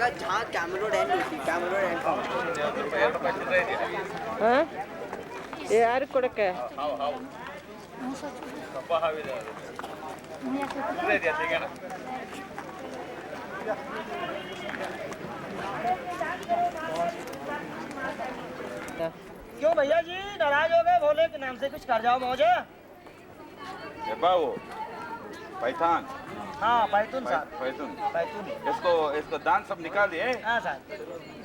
जागा जहाँ कैमरोड एंड होती है, कैमरोड एंड ಹಾಂ ಯಾರು ಕೊಡಕ್ಕೆ क्यों भैया जी नाराज हो गए? भोले के नाम से कुछ कर जाओ मौजे। बाबू पैथान हाँ पैतून साहब, पैथुन पैतून। इसको दान सब निकाल दिए। हाँ साहब,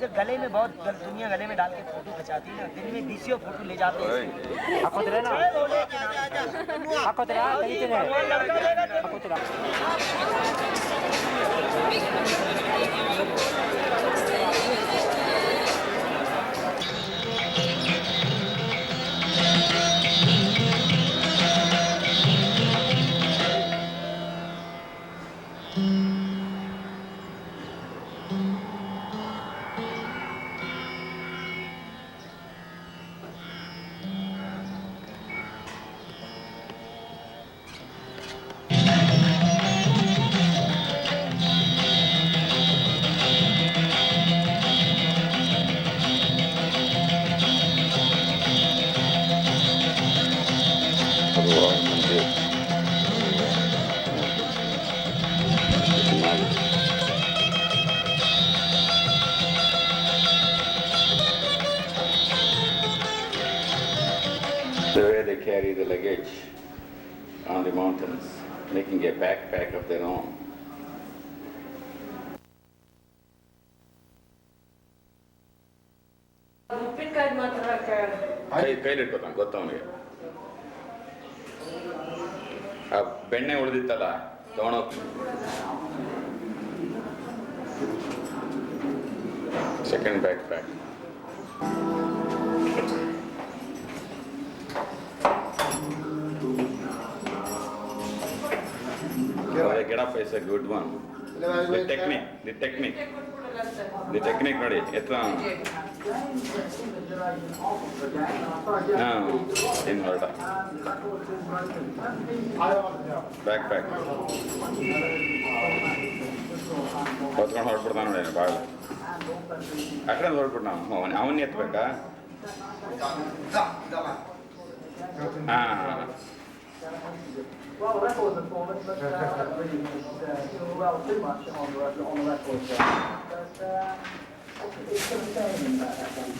जो गले में बहुत दुनिया गले में डाल के फोटो खिंचाती है ना, दिन में 20 फोटो ले जाते हैं। The way they carry the luggage on the mountains, making a backpack of their own. ಉಪ್ಪಿನಕಾಯಿ ಮಾತ್ರ ಕೈಲಿಟ್ಕೊತಾನೆ ಗೊತ್ತವನಿಗೆ. ಆ ಬೆಣ್ಣೆ ಉಳಿದಿತ್ತಲ್ಲ ತಗೊಂಡೋಗ್ second back pack. Get up is a good one. The technique ನೋಡಿ ಎತ್ತ ಇನ್ನು ಹೊರಟ ಬ್ಯಾಕ್ ಪ್ಯಾಕ್ ಹೊತ್ಕೊಂಡು ಹೊರಟ್ಬಿಡ್ತಾನ ನೋಡಿ ಬಾಗಿಲು ಆ ಕಡೆ ಹೊರಟ್ಬಿಟ್ಟು ಅವನ್ನ ಎತ್ತಬೇಕಾ? ಹಾಂ Well, the record was performance, but really well too much on the record. But it's going to stay in that one.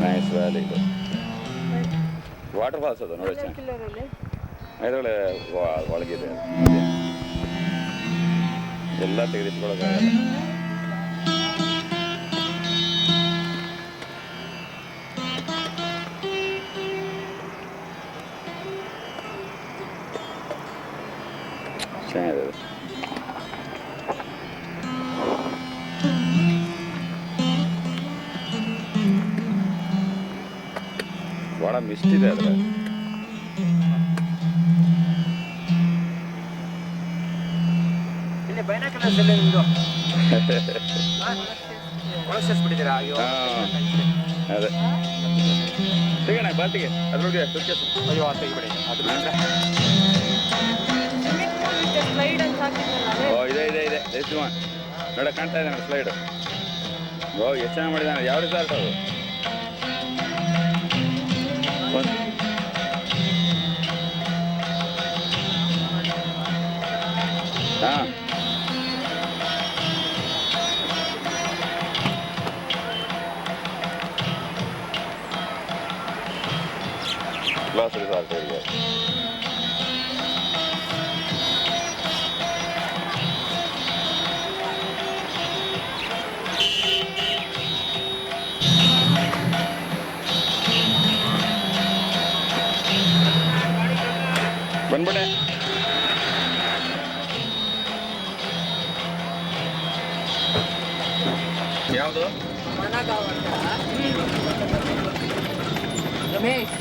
Nice valley ಇದು. ವಾಟರ್ ಫಾಲ್ಸ್ ಅದು ನೋಡಿ ಇದರೊಳಗೆ ಒಳಗಿದೆ ಎಲ್ಲ ತೆಗೆದಿಟ್ಕೊಳ್ಳೋಕ್ಕಾಗಲ್ಲ. ಚೆನ್ನಾಗಿದೆ. ಭಾಳ ಮಿಸ್ಟ್ ಇದೆ ಅದರ. ಅದೇ ತೆಗೋಣ ಬಾಟಿಗೆ ಅದ್ರೊಳಗೆ ಇದೆ ಇದೆ ಇದೆ ಎಷ್ಟು ನೋಡ ಕಾಣ್ತಾ ಇದೆ ಸ್ಲೈಡ್. ಓ ಎಷ್ಟು ಚೆನ್ನಾಗಿ ಮಾಡಿದ್ದಾನೆ. ಯಾವ ರಿಸಾರ್ಟ್ ಅದು? ಹಾಂ Glass resort area. ಬಂದ್ಬಿಟ್ಟೆ. ಯಾವುದು? ರಮೇಶ್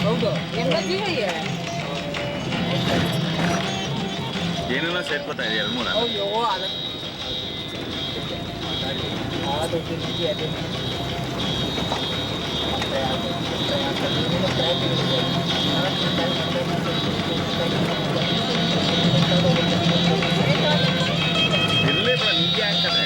ಹೌದು ಎಲ್ಲ ಜೀವಯ್ಯ ಏನೇನೋ ಸೇರ್ಕೋತಾ ಇದೆ 2-3 ಅಯ್ಯೋ ಅಲ್ಲ ಇಲ್ಲೇ ಬಿಡ ನಿಂಗೆ ಆಗ್ತದೆ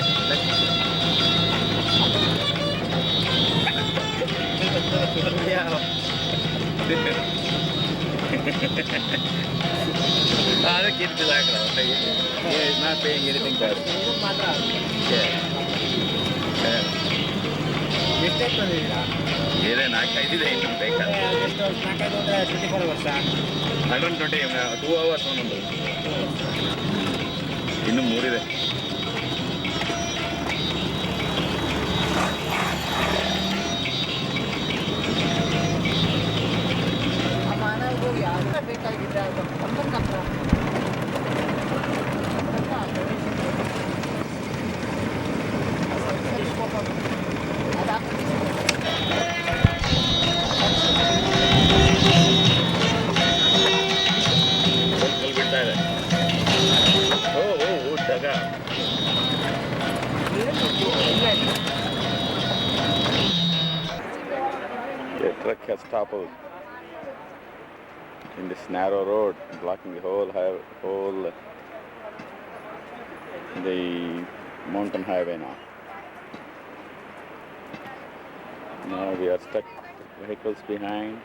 ಅದಕ್ಕೆ ಇರ್ತಿಲ್ಲ is not paying anything bad mistake ಬಂದಿದ್ದೀರಾ ಏನೇ 4-5 ಇದೆ ಇನ್ನು ಬೇಕಾದ್ರೆ ಎಷ್ಟು 4-5 ಅಂದರೆ 24 ವರ್ಷ 120 2 hours ಒಂದೊಂದು ಇನ್ನು 3 ಇದೆ ಮಾನವಗಳು ಯಾರು ಬೇಕಾಗಿದ್ರೆ ಅದು ಬಿಡ್ತಾ ಇದೆ ಓ ಡಗ The truck has toppled in this narrow road, blocking the whole the mountain highway now. Now we are stuck, vehicles behind.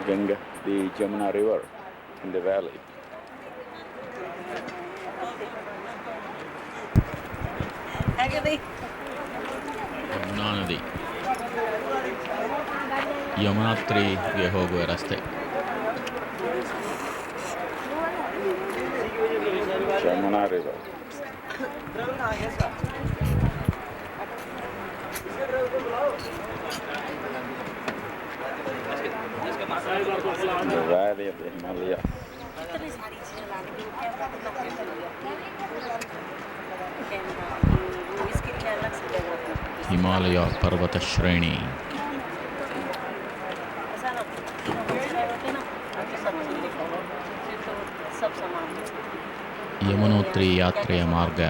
Ganga, the Jamuna River in the valley. Yamuna ನದಿ ಯಮುನೋತ್ರಿಗೆ ಹೋಗುವ ರಸ್ತೆ Jamuna River. The valley of the Himalayas. Himalaya ಪರ್ವತ ಶ್ರೇಣಿ ಯಮುನೋತ್ರಿ ಯಾತ್ರೆಯ ಮಾರ್ಗ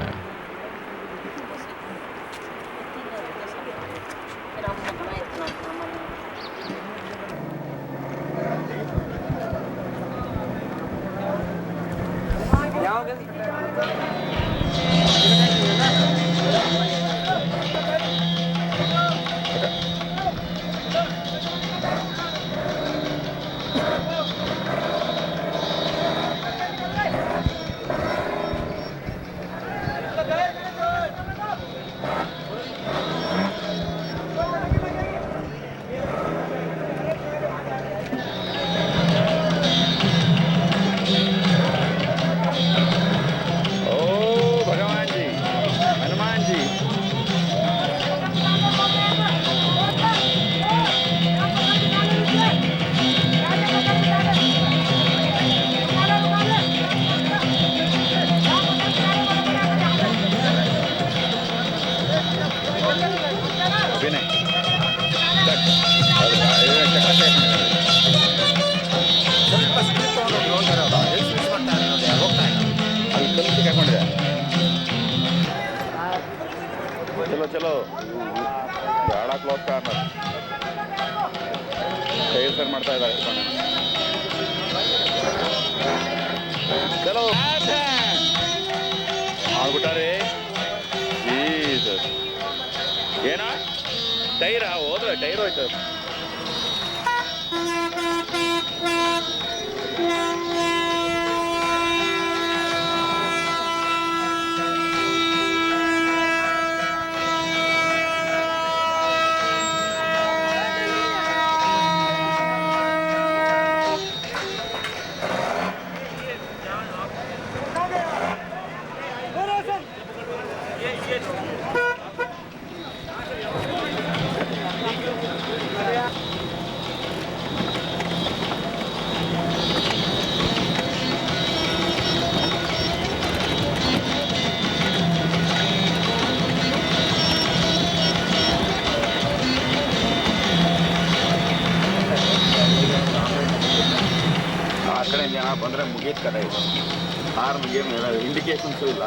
चलो चलो गाड़ा क्लोज ಕಾರ್ನರ್ ಟೈರ್ ಸರ್ ಮಾಡ್ತಾ ಇದ್ದಾರೆ ಚಲೋ ಮಾಡ್ಬಿಟ್ಟಾರೆ ಜೀಸಸ್ ಏನಾ ಟೈರಾ ಹೋದ್ರೆ ಟೈರ್ ಹೋಯ್ತು ಮುಗಿದ ಕಡೆ ಇದೆ. ಹಾರ್ನ್ಗೆ ಇಂಡಿಕೇಶನ್ಸು ಇಲ್ಲ.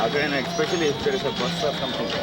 ಆ ಕಡೆ ಎಸ್ಪೆಷಲಿ ಬಸ್ ಆರ್ ಸಮಥಿಂಗ್.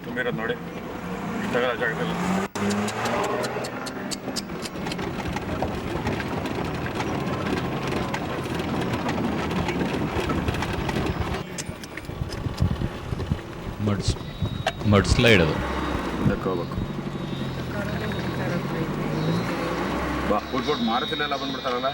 ತುಂಬಿರೋದು ನೋಡಿ ಇಷ್ಟಾಗಲ್ಲ ಜಾಗದಲ್ಲಿ. ಮಡ್ ಸ್ಲೈಡ್ ಅದು. ಹೋಗ್ಬೇಕು ಬಾ. ಫುಟ್ಬೋಟ್ ಮಾರುತಿಲೆಲ್ಲ ಬಂದ್ಬಿಡ್ತಾರಲ್ಲ.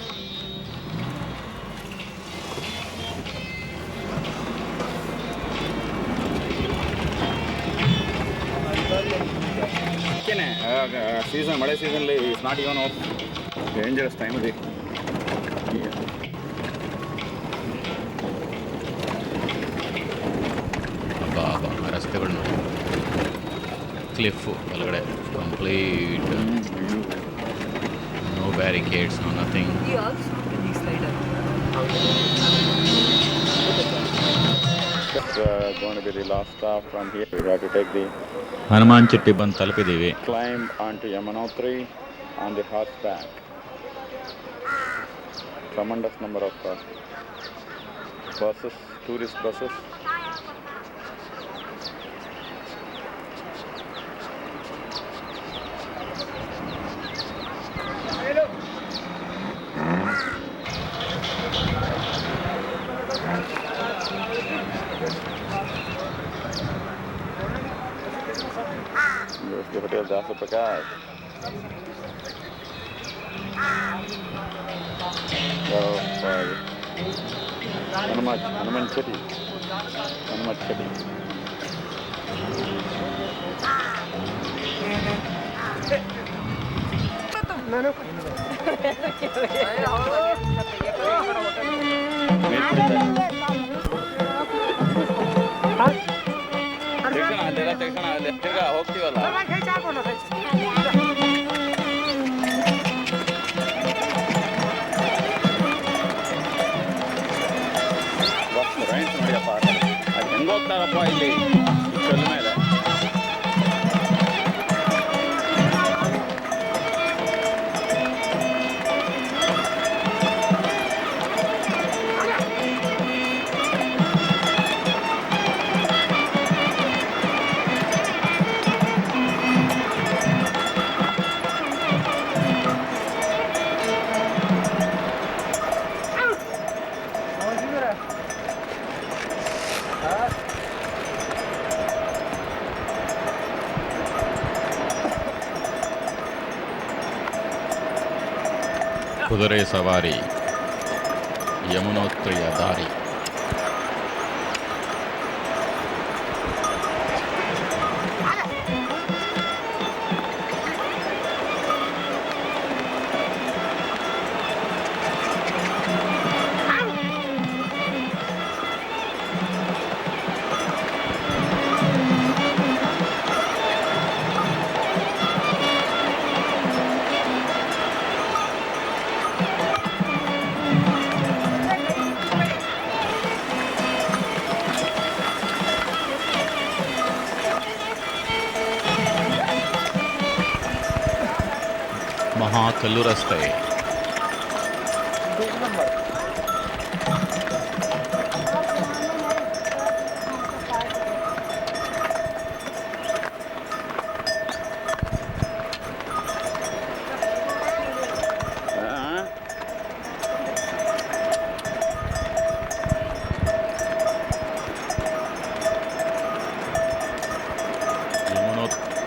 ಸೀಸನ್ ಮಳೆ ಸೀಸನ್ಲಿ it's not even of dangerous time ಇದೆ. ರಸ್ತೆಗಳು ನೋಡಿ, ಕ್ಲಿಫ್ ಒಳಗಡೆ complete, no barricades, no nothing. Going to be the last stop from here. We have to take the Hanuman ಚಿಟ್ಟಿ ಬಂದು ತಲುಪಿದ್ದೀವಿ. climb onto Yamunotri on the horseback. Tremendous number of buses, tourist buses. There's the Hotel Dasa Prakash. Hanuman Chetty. ತಿರ್ಗಾ ಹೋಗ್ತೀವಲ್ಲ. ನೋಡಿಯಪ್ಪ ಅದು ಹೆಂಗೆ ಹೋಗ್ತಾರಪ್ಪ ಇಲ್ಲಿ ಕಲ್ಲ ಮೇಲೆ. ಕುದುರೆ ಸವಾರಿ, ಯಮುನೋತ್ರಿಯ ದಾರಿ. ಮಹಾಕಲ್ಲು ರಸ್ತೆ.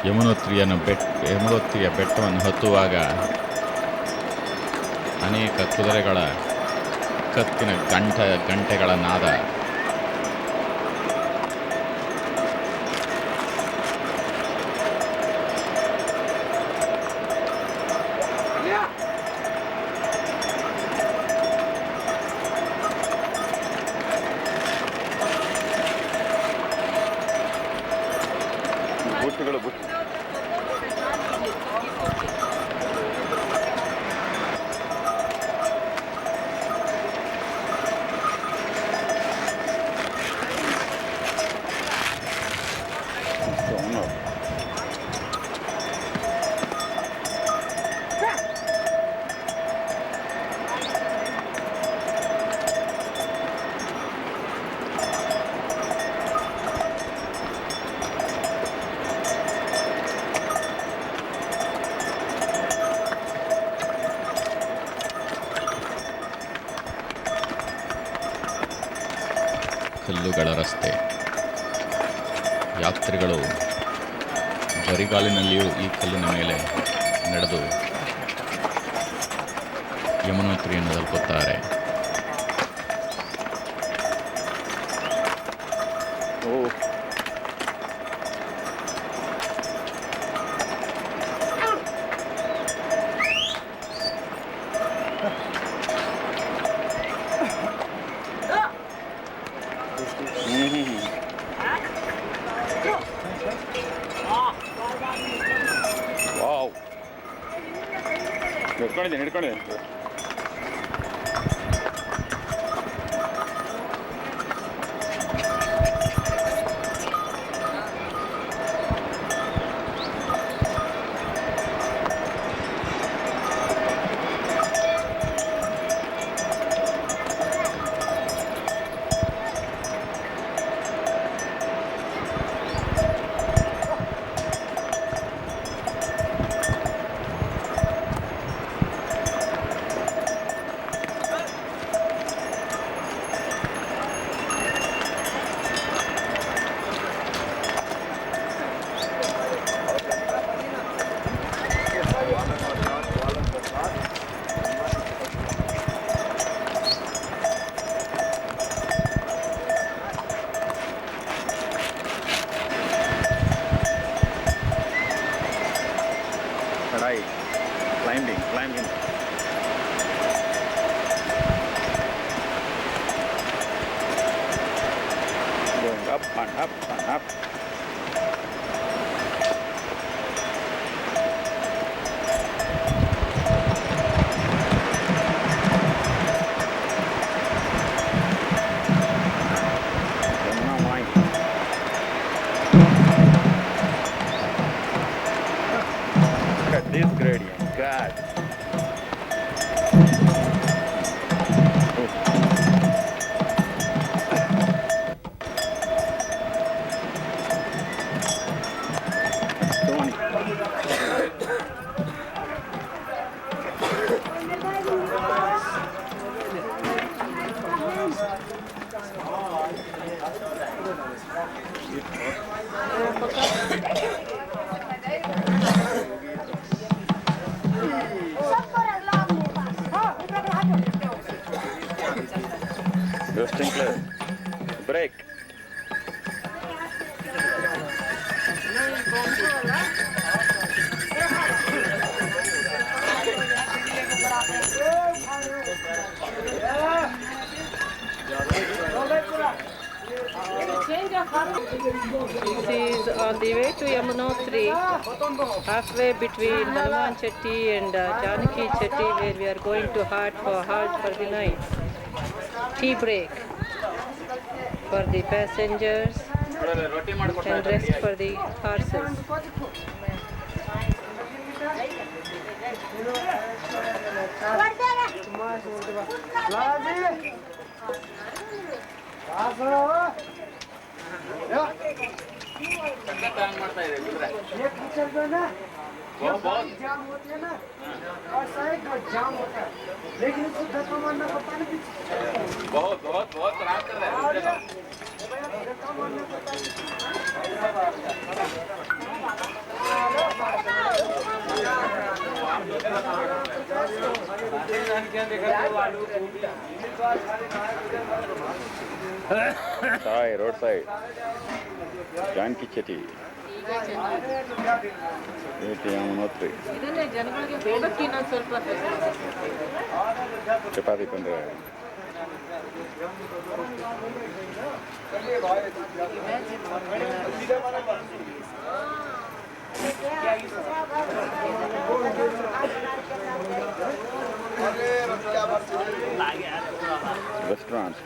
ಯಮುನೋತ್ರಿಯ ಬೆಟ್ಟವನ್ನು ಹತ್ತುವಾಗ ಅನೇಕ ಕುದುರೆಗಳ ಕತ್ತಿನ ಗಂಟೆಗಳ ನಾದ. ಕಲ್ಲುಗಳ ರಸ್ತೆ. ಯಾತ್ರಿಗಳು ಬರಿಗಾಲಿನಲ್ಲಿಯೂ ಈ ಕಲ್ಲಿನ ಮೇಲೆ ನಡೆದು ಯಮುನೋತ್ರಿಯನ್ನು ತಲುಪುತ್ತಾರೆ. ಹಿಡ್ಕೊಂಡಿದ್ದೀನಿ. Climbing. Going up and up and up. Look at this gradient, God. Justin clear. Break. This is on the way to Yamunotri, halfway between Hanuman Chetty and Janaki Chetty, where we are going to halt for the night. Tea break for the passengers and rest for the horses. जाम होती है ना और side में जाम होता है लेकिन इसको धक्का मारना पड़ता है बहुत खराब कर रहा है धक्का मारना पड़ता है Chai, roadside. Janki Chetty. Yamunotri. ಇದನ್ನೇ ಜನಗಳಿಗೆ ಹೋಗಕ್ಕೆ ಇನ್ನೊಂದು ಸ್ವಲ್ಪ Chapati Pandra. Restaurants.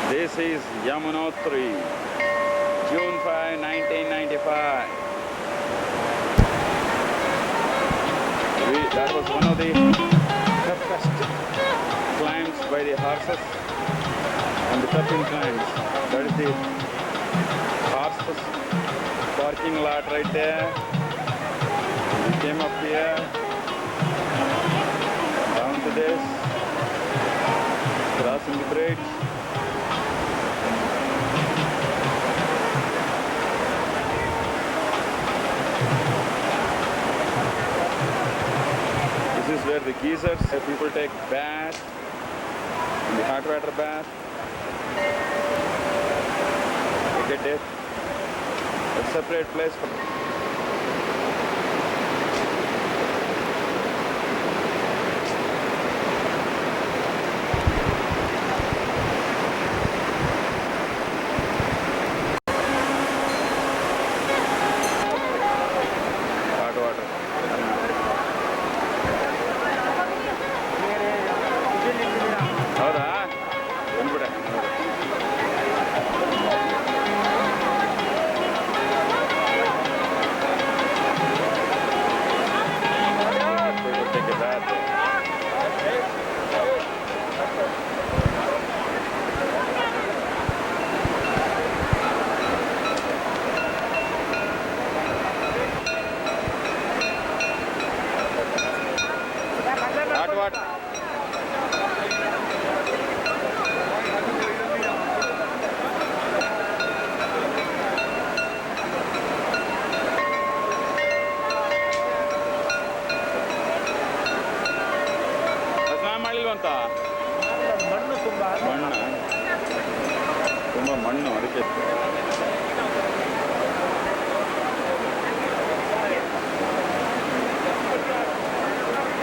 This is Yamunotri, June 5, 1995. That was one of the toughest climbs by the horses and the toughing climbs. That is the horses parking lot right there. We came up here, down to this, crossing the bridge. This is where the geysers, people take bath, the hot water bath. They get a separate place for hot water. ಹೌದಾ ಬಂದ್ಬಿಡ hot water. ಸ್ನಾನ ಮಾಡಿಲ್ವಂತ ಮಣ್ಣು ತುಂಬಾ ಮಣ್ಣು ತುಂಬ ಮಣ್ಣು ಅದಕ್ಕೆ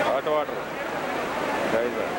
hot water ಗೈಸರ್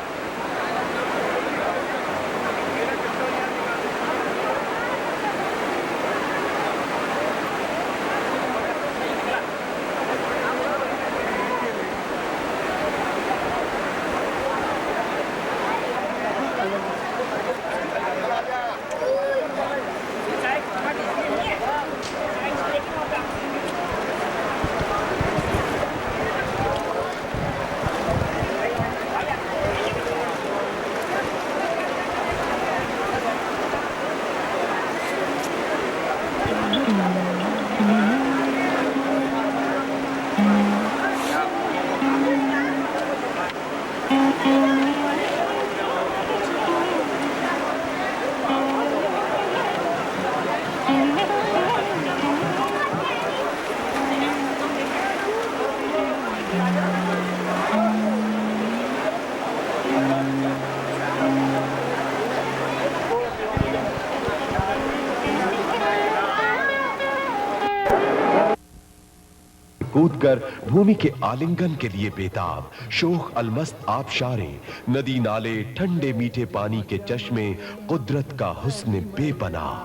कूदकर भूमि के आलिंगन के लिए बेताब, शोख अलमस्त आबशारे, नदी नाले, ठंडे मीठे पानी के चश्मे, कुदरत का हुस्न बेपनाह।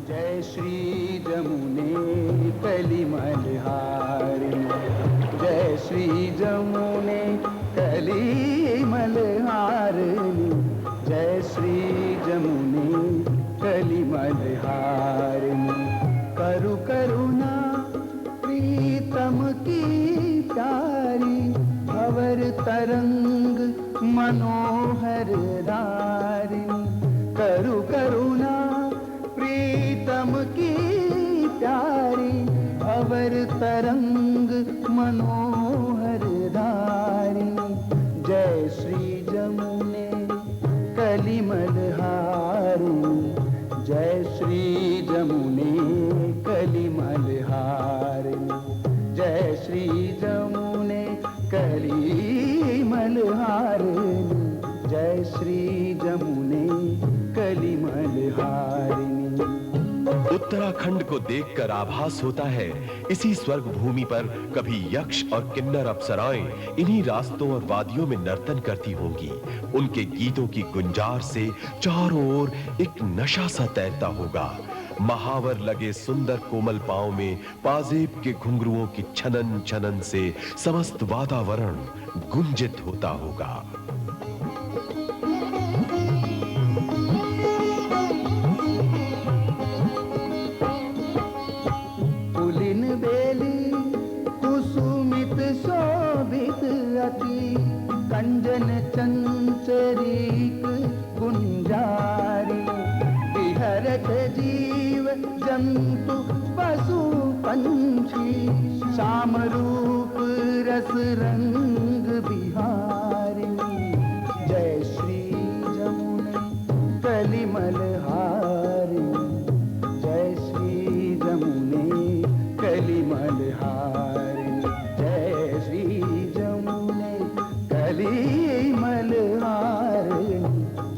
जय श्री जमुने कलिमलहारिणी जय श्री जमुने कलिमलहारिणी जय श्री जमुने कलिमलहारिणी करु करुणा प्रीतम की प्यारी भंवर तरंग मनोहर धारिणी करु करुणा प्रीतम की प्यारी भंवर तरंग मनोहर धारिणी जय श्री जमुने कलिमलहारिणी जय श्री जमुने कलिमलहारिणी जय श्री जमुने कलिमलहारिणी जय श्री जमुने कलिमलहारिणी। उत्तराखंड को देखकर आभास होता है इसी स्वर्ग भूमि पर कभी यक्ष और किन्नर अप्सराएं इन्हीं रास्तों और वादियों में नर्तन करती होंगी। उनके गीतों की गुंजार से चारों ओर एक नशा सा तैरता होगा। महावर लगे सुंदर कोमल पांव में पाजेब के घुंघरुओं की छनन छनन से समस्त वातावरण गुंजित होता होगा। पुलिन बेली कुसुमित शोभित अति कंजन चंचरीक गुंजारी विहरत जीव जंतु पशु पंछी श्याम रूप रस रंग बिहारिणी जय श्री जमुने कलिमलहारिणी जय श्री जमुने कलिमलहारिणी जय श्री जमुने कलिमलहारिणी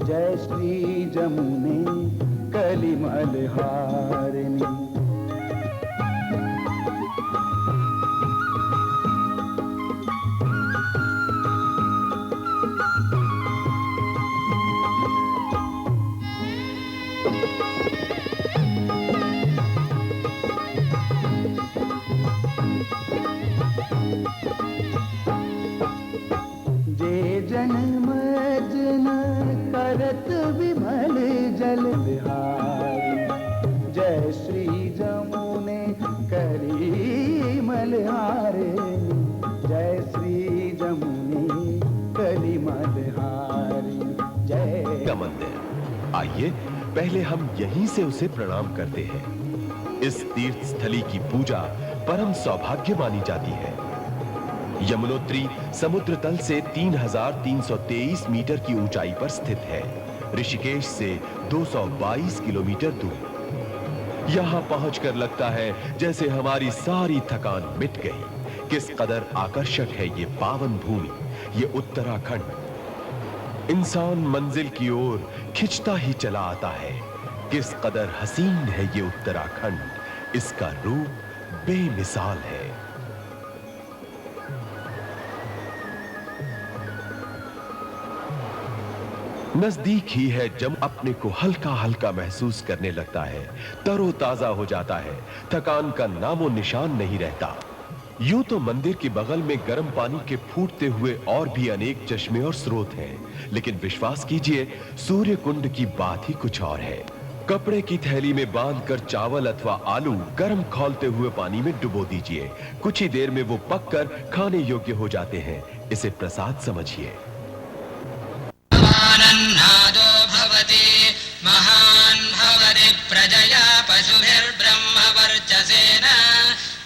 जय श्री जमुने कलिमलहारिणी। जे जन मजन करत विमल जल बिहारी जय श्री जमुने कलिमलहारिणी जय श्री जमुने कलिमलहारिणी जय का मंदिर। आइए पहले हम यहीं से उसे प्रणाम करते हैं। इस तीर्थ स्थली की पूजा परम सौभाग्य मानी जाती है। यमुनोत्री समुद्र तल से 3323 मीटर की ऊंचाई पर स्थित है। ऋषिकेश से 222 किलोमीटर दूर। यहां पहुंचकर लगता है जैसे हमारी सारी थकान मिट गई। किस कदर आकर्षक है ये पावन भूमि, ये उत्तराखंड। इंसान मंजिल की ओर खिंचता ही चला आता है। किस कदर हसीन है ये उत्तराखंड, इसका रूप बेमिसाल है। नजदीक ही है जब अपने को हल्का हल्का महसूस करने लगता है, तरोताजा हो जाता है, थकान का नामो निशान नहीं रहता। यूं तो मंदिर के बगल में गर्म पानी के फूटते हुए और भी अनेक चश्मे और स्रोत हैं, लेकिन विश्वास कीजिए सूर्य कुंड की बात ही कुछ और है। कपड़े की थैली में बांधकर चावल अथवा आलू गर्म खौलते हुए पानी में डुबो दीजिए। कुछ ही देर में वो पककर खाने योग्य हो जाते हैं। इसे प्रसाद समझिए। नादो भवति महान् भवति प्रजया पशुभिर्ब्रह्मवर्चसेन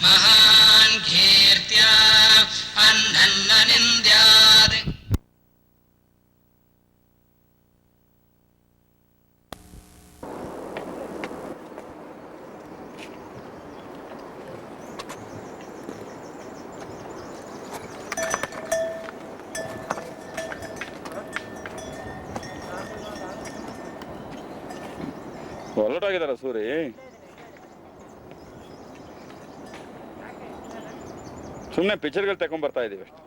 महान् कीर्त्या अन्नन्न निन्द्यात्। ಹೊರಟಾಗಿದಾರ ಸೂರಿ ಸುಮ್ಮನೆ ಪಿಕ್ಚರ್ಗಳು ತಗೊಂಡ್ ಬರ್ತಾ ಇದೀವಿ ಅಷ್ಟೇ.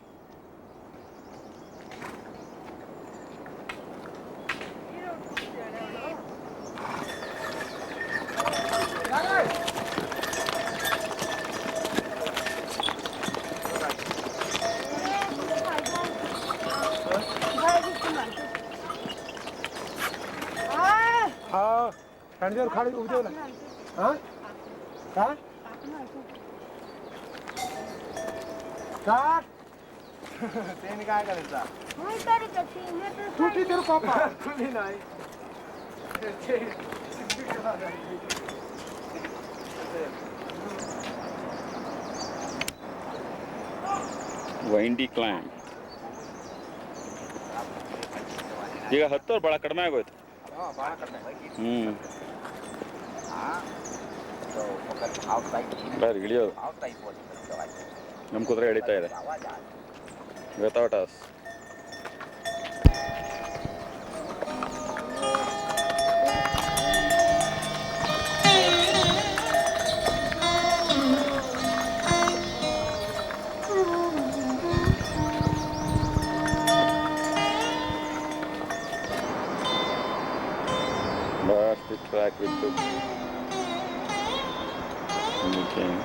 रणदेव खाली उभे ना हां का का तेने काय करायचा तुटी तर पापा तुली नाही ವೈಂಡಿ ಕ್ಲೈಂಬ್ ಈಗ ಹತ್ತೋರು ಭಾಳ ಕಡಿಮೆ ಆಗೋಯ್ತು. ಬರ್ರಿ ಇಳಿಯೋದು ನಮ್ಮ ಕುದುರೆ ಹಿಡಿತಾ ಇದೆ without us. That's the track we took when we came.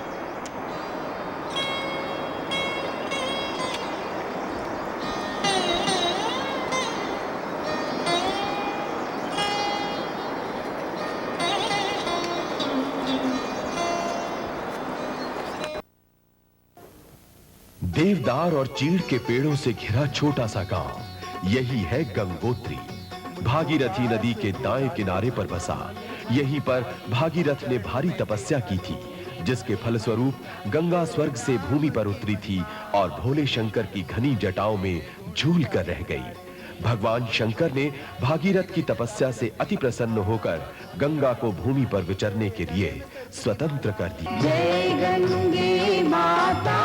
देवदार और चीड़ के पेड़ों से घिरा छोटा सा गांव, यही है गंगोत्री। भागीरथी नदी के दाएं किनारे पर बसा। यहीं पर भागीरथ ने भारी तपस्या की थी, जिसके फलस्वरूप गंगा स्वर्ग से भूमि पर उतरी थी और भोले शंकर की घनी जटाओं में झूल कर रह गई। भगवान शंकर ने भागीरथ की तपस्या से अति प्रसन्न होकर गंगा को भूमि पर विचरने के लिए स्वतंत्र कर दी। जय गंगे माता,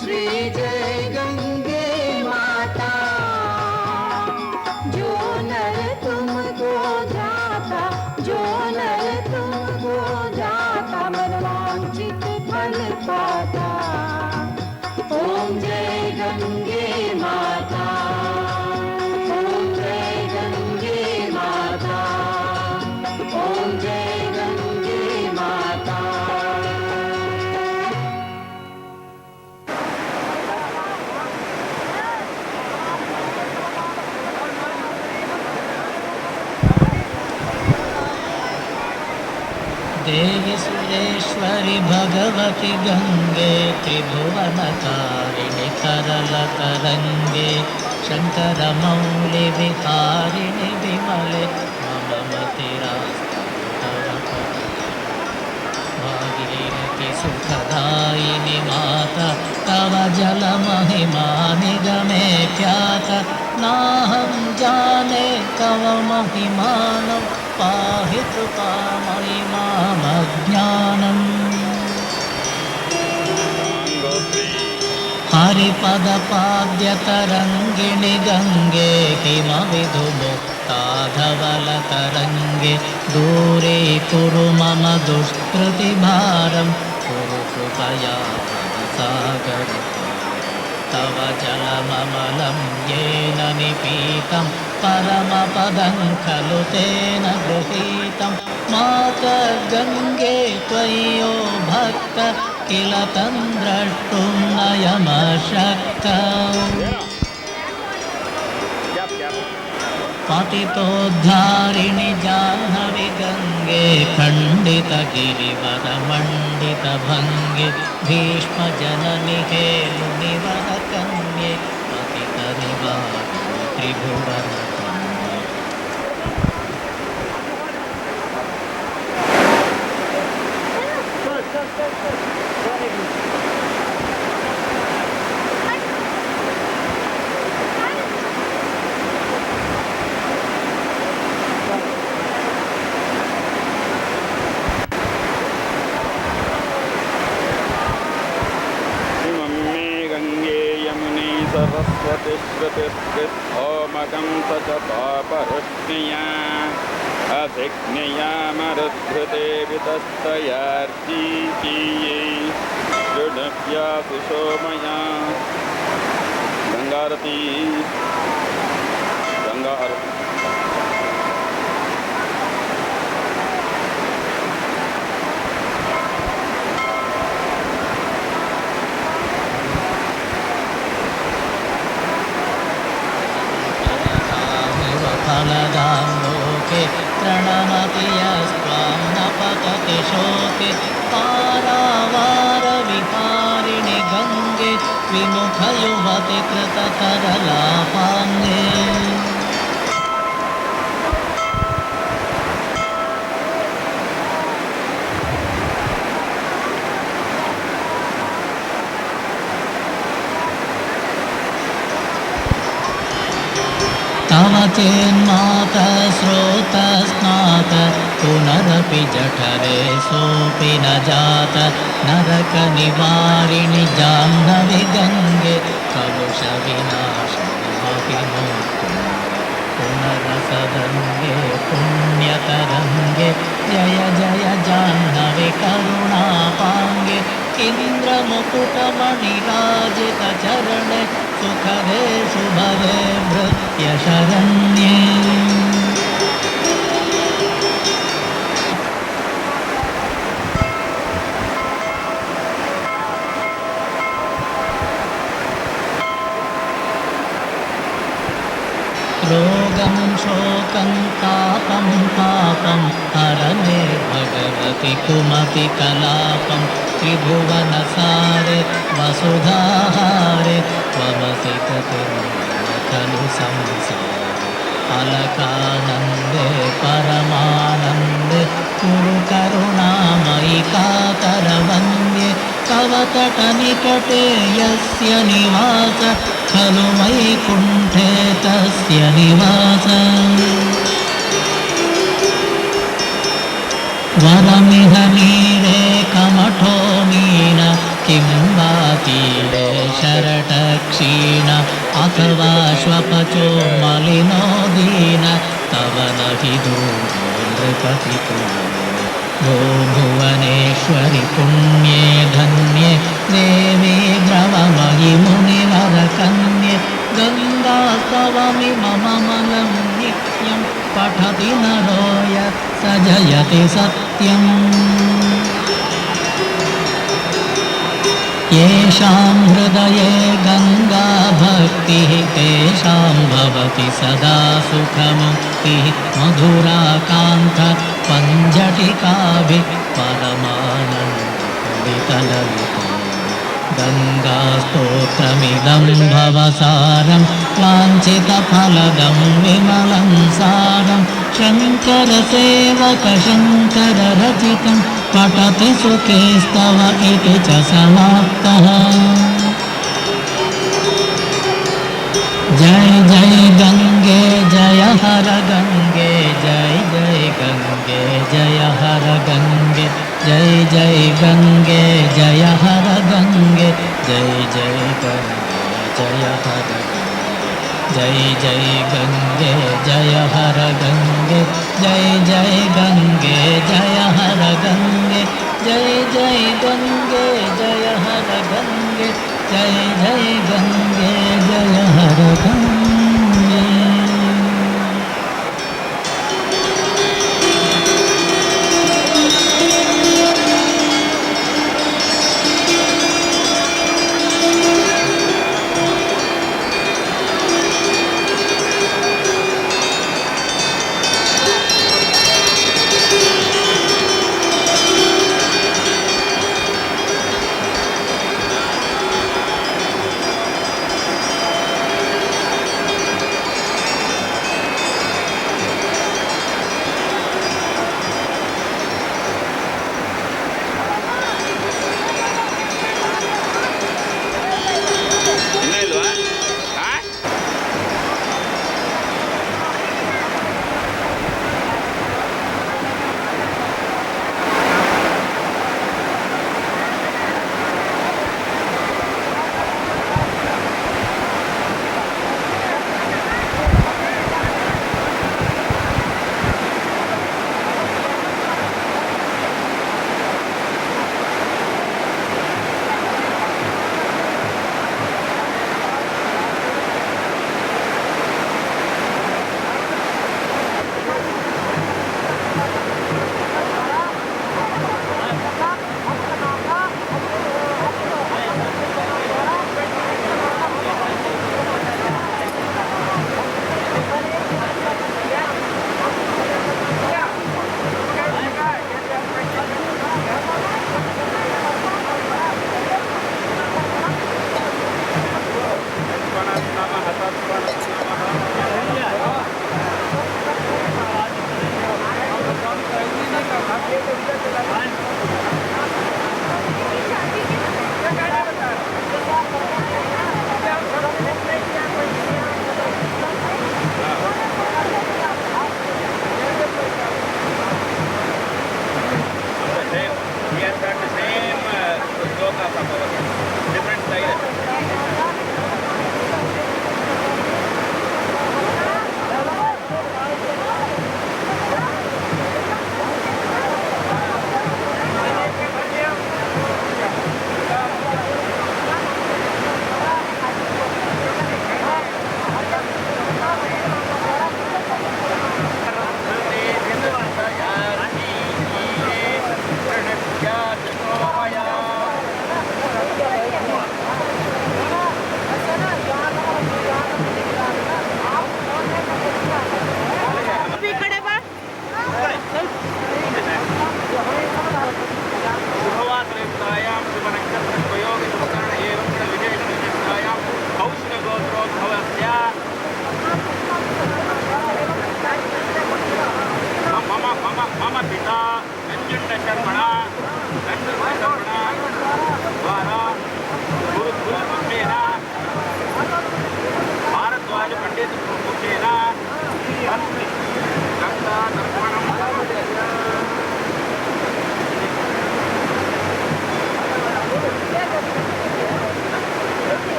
श्री जय गंगे माता, जो नर तुमको जाता, जो नर तुमको जाता, मनवांछित फल पाता। ओम जय गंगे माता, ओम जय गंगे माता, ओम जय गंगे माता। देवी सुरेश्वरि भगवति गंगे त्रिभुवनकारिणि करलतरङ्गे शङ्करमौलि विहारिणि विमले मम मतिरास्तव भागीरथि सुखदायिनि माता तव जलमहिमा निगमे ख्याता नाहं जाने तव महिमानं पाहि कृपामयि मामज्ञानम्। हरिपदपाद्यतरङ्गिणि गङ्गे हिमविधुमुक्ताधवलतरङ्गे दूरे कुरु मम दुष्कृतिभारं कुरु कृपया सागरे तव जलममलं येन निपीतं परमपदं खलु तेन गृहीतं मातर्गङ्गे त्वय्यो भक्त किल तं द्रष्टुं नयमशक्तम्। पतितोद्धारिणि जाह्नवी गङ्गे खण्डितगिरिवरमण्डितभङ्गे भीष्मजननि हेलुनिवरकन्ये पतितनिवारिणि त्रिभुवनकन्ये। सरस्वती श्रुतिस्कृतोमकं स च पापरुष्णिया अभिज्ञया मरुद्धृते वितस्तयार्चीये दृढव्यासुषो मया। गंगारती गंगा आरती फलदां लोके प्रणमत यस्त्वां न पतति शोके पारावारविहारिणि गङ्गे विमुखयुवति कृतकरलापाङ्गे तव चेन्मातः स्रोतस्नात पुनरपि जठरे सोऽपि न जात नरकनिवारिणि जाह्नवि गङ्गे कलुषविनाशिनि पुनरसगङ्गे पुण्यतरङ्गे जय जय जाह्नवि करुणापाङ्गे इन्द्रमुकुटमणिराजितचरणे सुखदे शुभदे भृत्यशरण्ये रोगं शोकं तापं पापं हर मे भगवति कुमति कलापं त्रिभुवनसारे वसुधाहारे त्वमसि खलु संसारे अलकानन्दे परमानन्दे कुरु करुणामयि कातरवन्द्ये तव तटनिकटे यस्य निवास खलु वैकुण्ठे तस्य निवास वरमिह नीरे कमठो मीन किं वा तीरे शरटक्षीण अथवा श्वपचो मलिनो दीन तव न हि दूरो नृपतितो भो भुवनेश्वरि पुण्ये धन्ये देवी द्रवमयि मुनिवरकन्ये गङ्गास्तवमि मम मलं नित्यं पठति नरो य स जयति सत्यम् येषां हृदये गङ्गा भक्तिः तेषां भवति सदा सुखमुक्तिः मधुराकान्त पञ्जटिकाभिः परमानन्दलितललिता गङ्गास्तोत्रमिदं भवसारं वाञ्छितफलदं विमलं सारं शङ्करसेवकशङ्कररचितं पठति सुखेस्तव इति च समाप्तः जय जय गङ्गे जय हर गङ्गे जय जय गङ्गे जय हर गङ्गे जय जय गङ्गे जय हर गङ्गे जय जय गङ्गे जय हर जय जय गङ्गे जय हर गङ्गे जय जय गङ्गे जय हर गङ्गे जय जय गङ्गे जय हर गङ्गे जय जय गङ्गे जय हर गङ्गे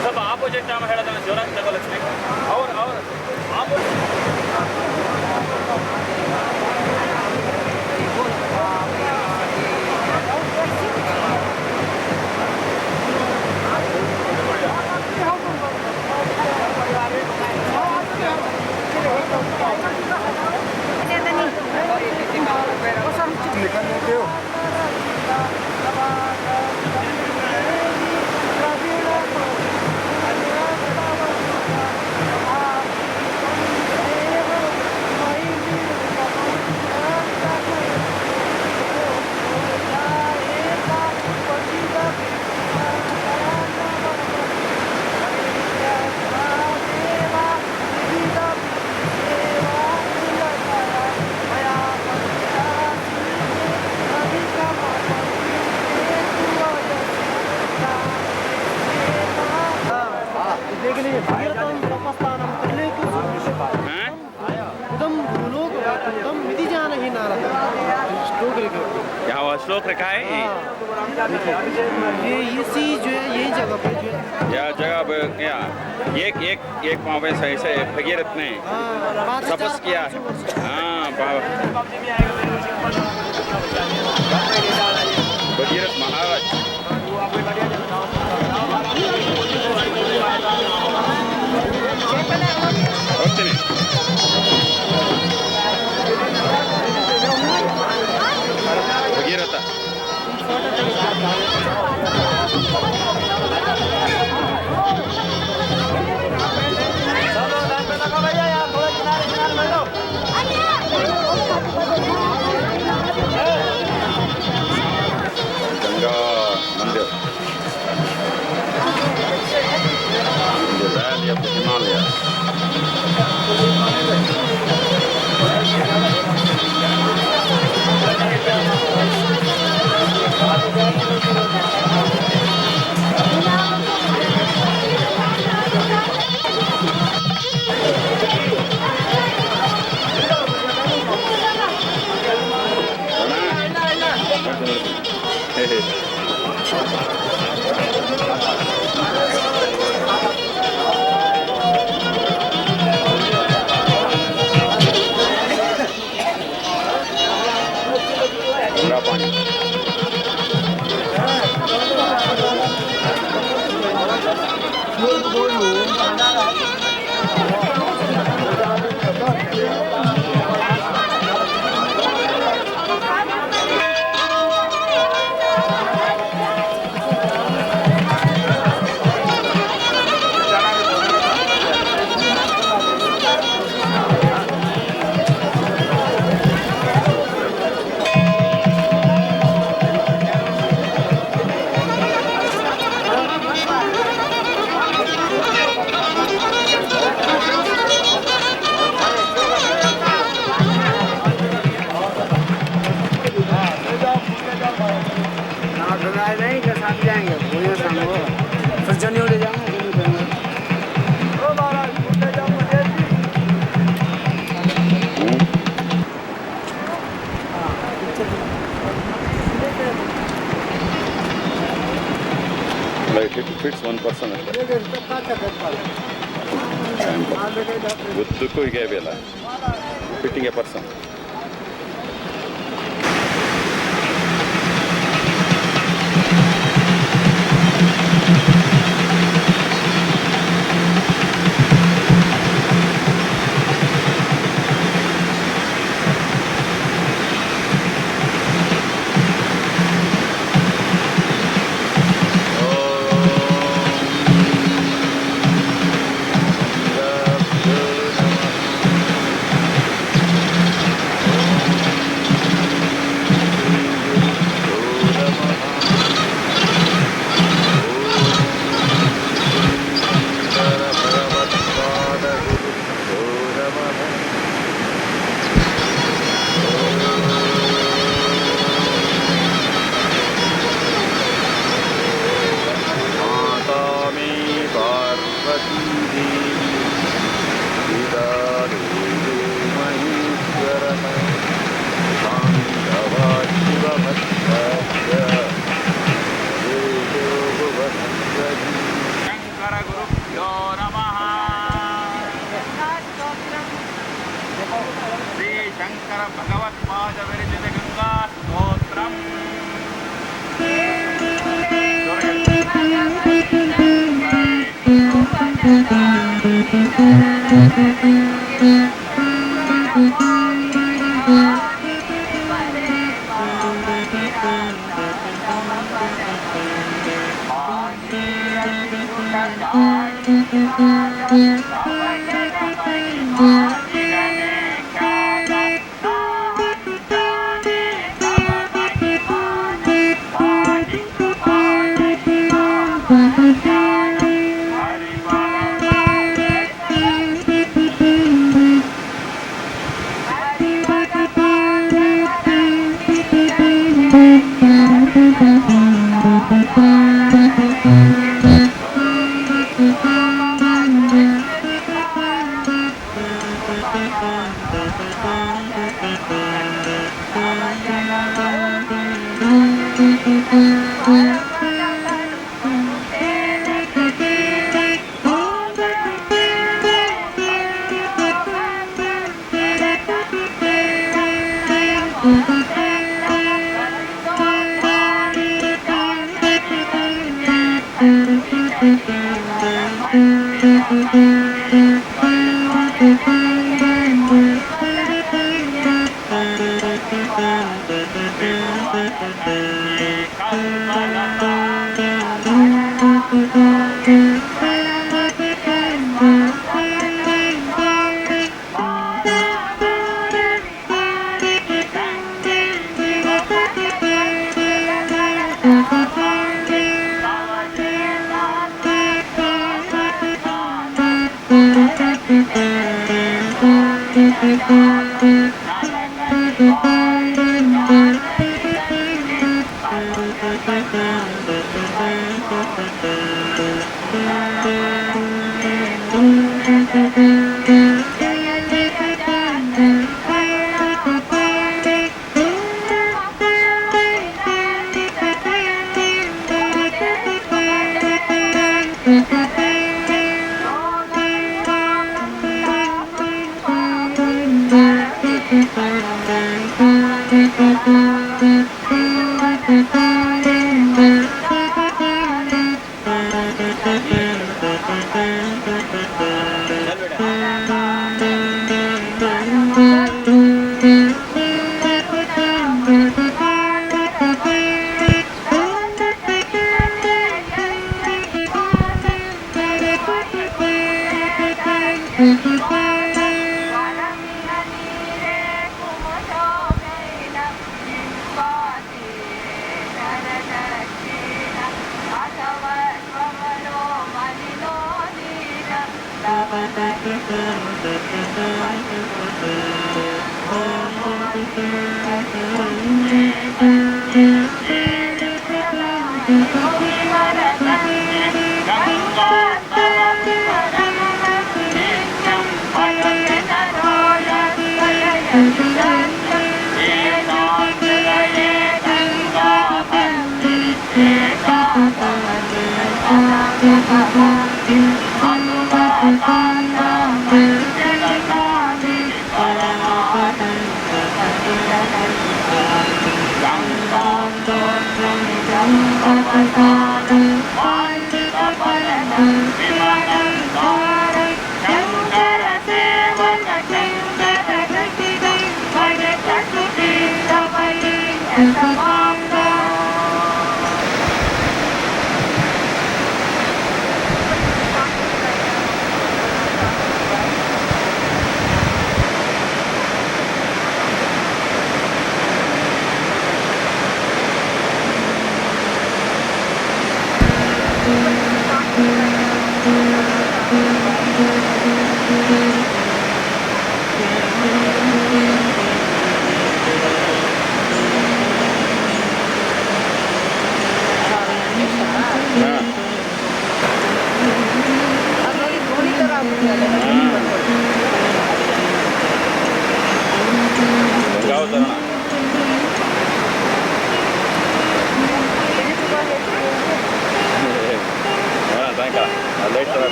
ಸ್ವಲ್ಪ ಆಪೋಸಿಟ್ ನಾವು ಹೇಳೋದನ್ನ ಜೋರಾಗಿ ತಗೊಳ್ಳಿ ಅವ್ರು ಯಾವ श्लोक रखा है ये इसी जो है यही जगह पे जो है या जगह पे क्या एक पाँव पे सही से भगीरथ ने तपस किया है भगीरथ महाराज भगीरथ गंगा मंदिर the valley of the Himalayas. Like it fits one person. With fitting a person.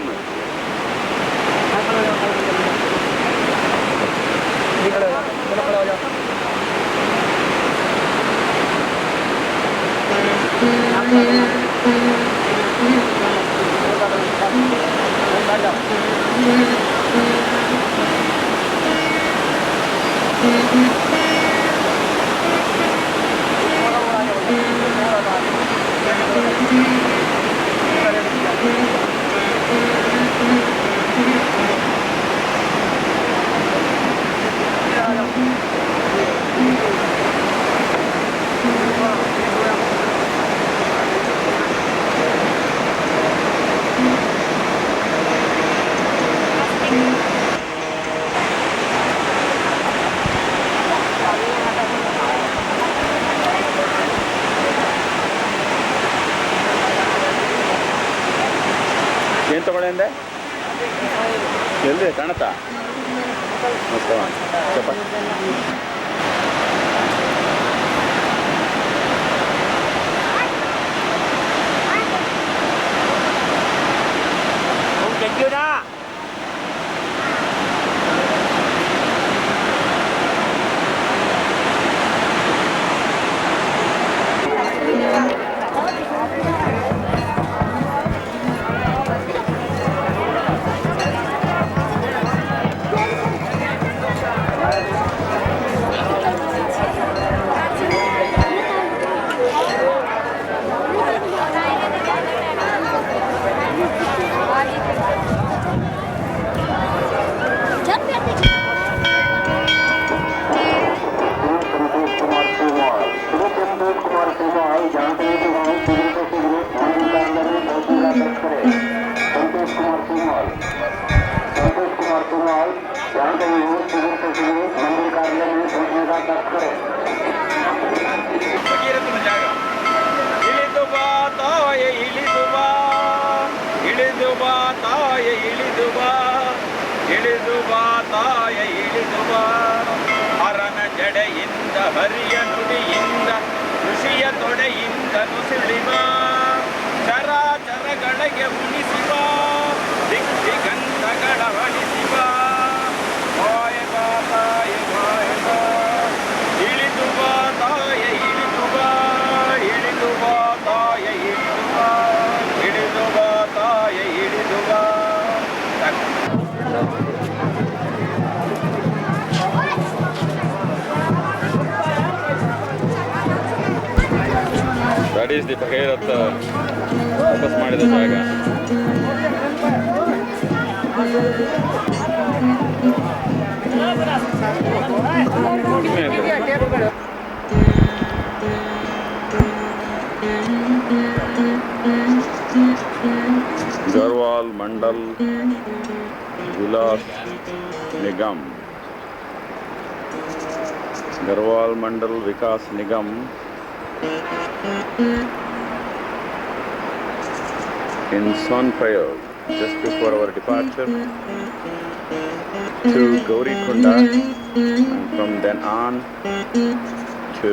Done. ಏನು ತಗೊಳ್ಳಿ ಅಂದೆ ಎಲ್ಲಿ ಕಾಣುತ್ತಾ ಚಪಾತಿ ಹರನ ಜಡೆಯಿಂದ ಹರಿಯ ನುಡಿಯಿಂದ ಋಷಿಯ ತೊಡೆಯಿಂದ ನುಸುಳಿವ ಚರಾಚರಗಳಿಗೆ ಉಣಿಸಿವ ದಿಗ್ಗಂಧಗಳ ಹಣಿಸಿವ ಮಾಯಕ ಮಾಯಕ ಇಳಿದು ಬಾ ತಾಯ ಇಳಿದು ಬಾ ಇಳಿದು ಬಾ ತಾಯ ಇಳಿದು ಬಾ ಇಳಿದು ಬಾ ತಾಯ ಇಳಿದು ಬಾ. That is the Bhagirath ವಾಪಸ್ ಮಾಡಿದ ಜಾಗ. Garhwal Mandal Vilas Nigam. Garhwal Mandal Vikas Nigam in Sonprayog, just before our departure to Gaurikunda, and from then on to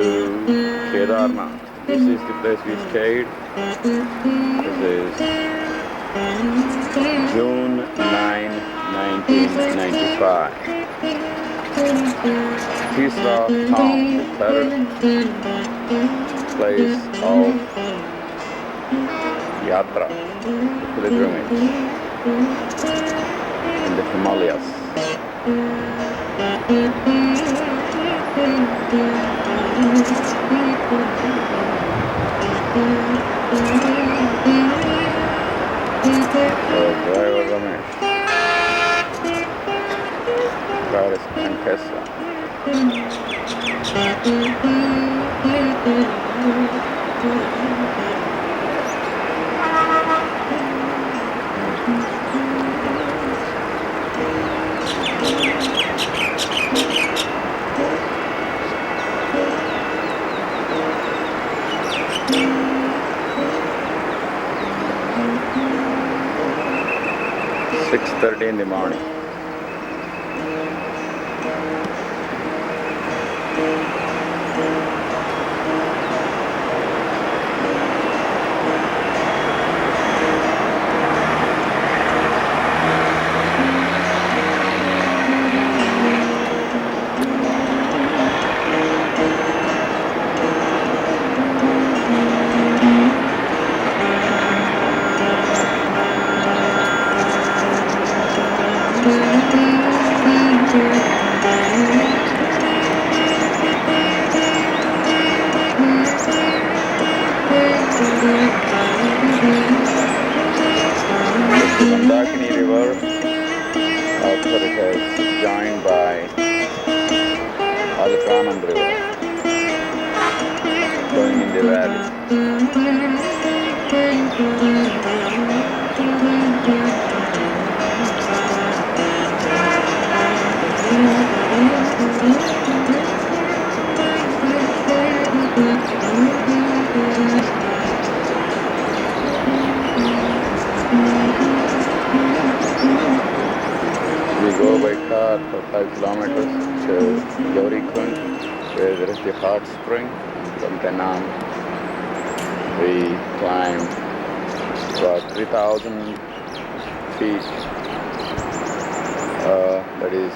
Kedarnath. This is the place we stayed. This is June 9, 1995. Tisra Dham, the third place of Yatra, pilgrimage in the Himalayas. Driver Ramesh, car is Tesla. 6:30 in the morning. Mandakini River, after it has joined by Alakranam River, flowing in the valley. We go by car for 5 kilometers to Gauri Kund, where there is the hot spring. From then on, we climb about 3,000 feet. That is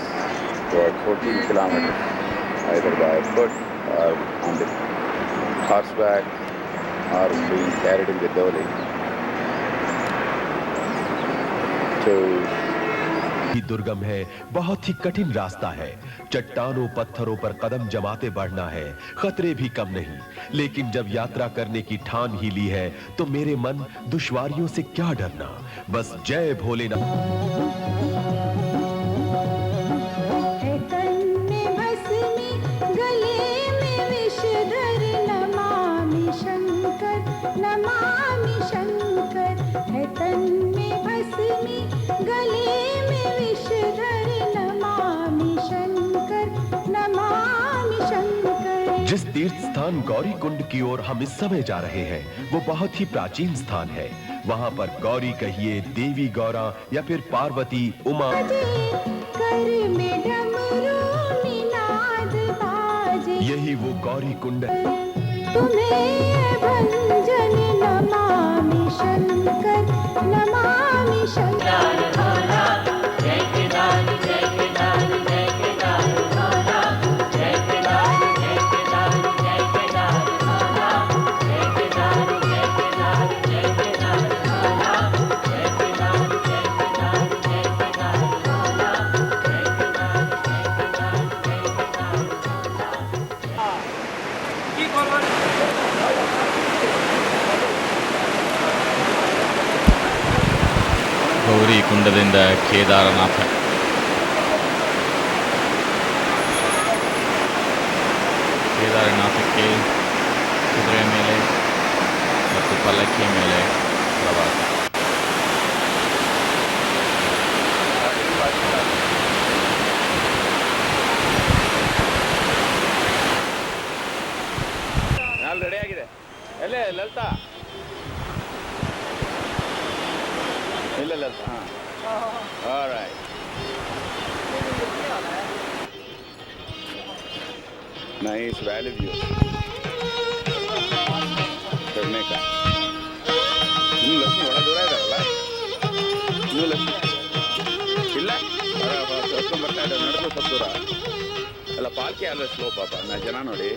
about 14 kilometers, either by foot or on the horseback or being carried in the dolly to दुर्गम है, बहुत ही कठिन रास्ता है। चट्टानों पत्थरों पर कदम जमाते बढ़ना है, खतरे भी कम नहीं। लेकिन जब यात्रा करने की ठान ही ली है तो मेरे मन दुश्वारियों से क्या डरना। बस जय भोलेनाथ। जिस तीर्थ स्थान गौरी कुंड की ओर हम इस समय जा रहे हैं वो बहुत ही प्राचीन स्थान है। वहां पर गौरी कहिए, देवी गौरा या फिर पार्वती, उमा, यही वो गौरी कुंड है। ಗೌರಿ ಕುಂಡದಿಂದ ಕೇದಾರನಾಥ, ಕೇದಾರನಾಥಕ್ಕೆ ಕುದುರೆ ಮೇಲೆ ಮತ್ತು ಪಲ್ಲಕ್ಕಿ ಮೇಲೆ ಪ್ರವಾಸ. ರೆಡಿ ಆಗಿದೆ. ಎಲ್ಲೇ ಲಲಿತಾ? ಇಲ್ಲ Lalitha. All right. Nice valley view. ಚढ़ने का. ಇನ್ನು ಲಕ್ಷ್ಮಿ ಒಳ ದೂರ ಇದ್ದಾರಲ್ಲ? ಇನ್ನು ಲಕ್ಷ್ಮಿ ಇಲ್ಲ? ಕರ್ಕೊಂಡು ಬರ್ತಾ ಇದ್ದಾರೆ, ನಡೆದು ಸ್ವಲ್ಪ ದೂರ. ಅಲ್ಲ ಪಾಲ್ಕಿ ಅಲ್ಲ ಸ್ಲೋ ಪಾಪ, ನಾ ಜನ ನೋಡಿ.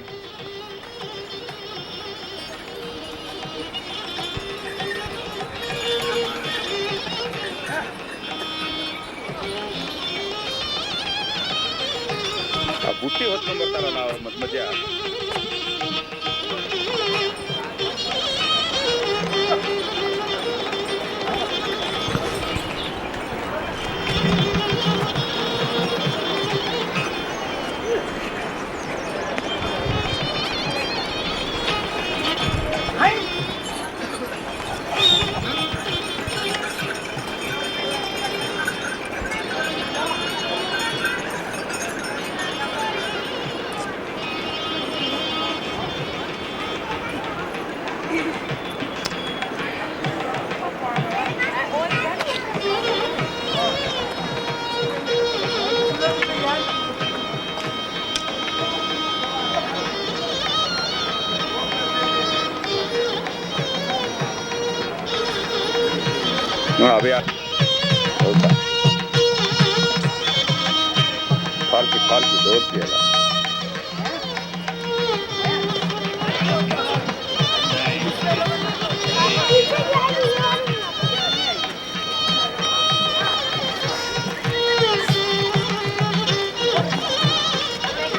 ಆ ಬುಟ್ಟಿ ಹೊತ್ಕೊಂಡ್ ಬರ್ತಾರಲ್ಲ ಅವ್ರ ಮಧ್ಯ अभी होता फालतू दोस्त भी है।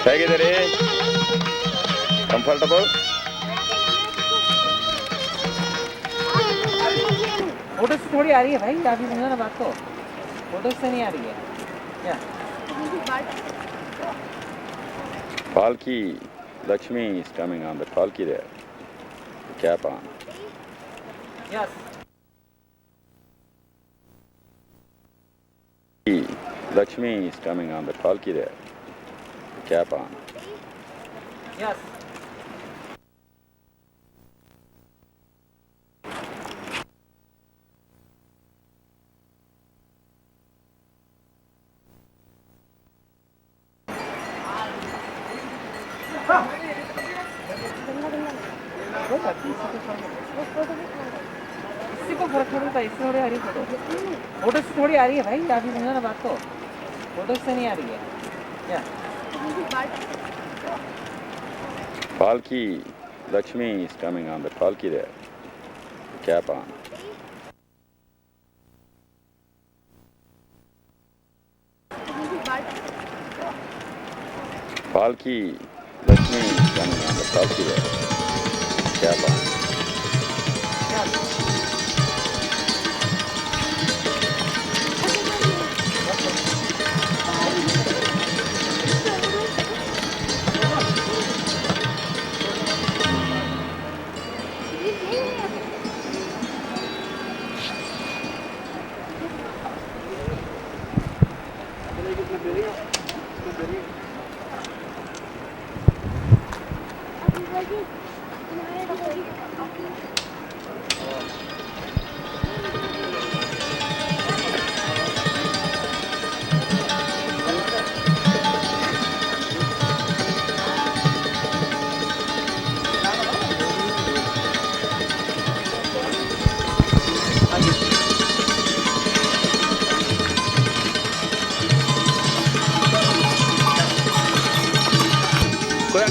ಹೇಗಿದ್ದೀರಿ? ಕಂಫರ್ಟಬಲ್? फोटो से थोड़ी आ रही है भाई, आप भी समझो ना बात को, फोटो से नहीं आ रही है क्या? Palki Lakshmi is coming on the palki there. Cap on. Yes. Lakshmi is coming on the palki there. Cap on. Yes. इससे को फर्क पड़ता है, इससे थोड़ी आ रही फोटो, फोटो से थोड़ी आ रही है भाई, आप भी समझो ना बात को, फोटो से नहीं आ रही है क्या? Palki Lakshmi is coming on the palki there. Cap on. Palki Lakshmi is coming on the palki there. Cap on.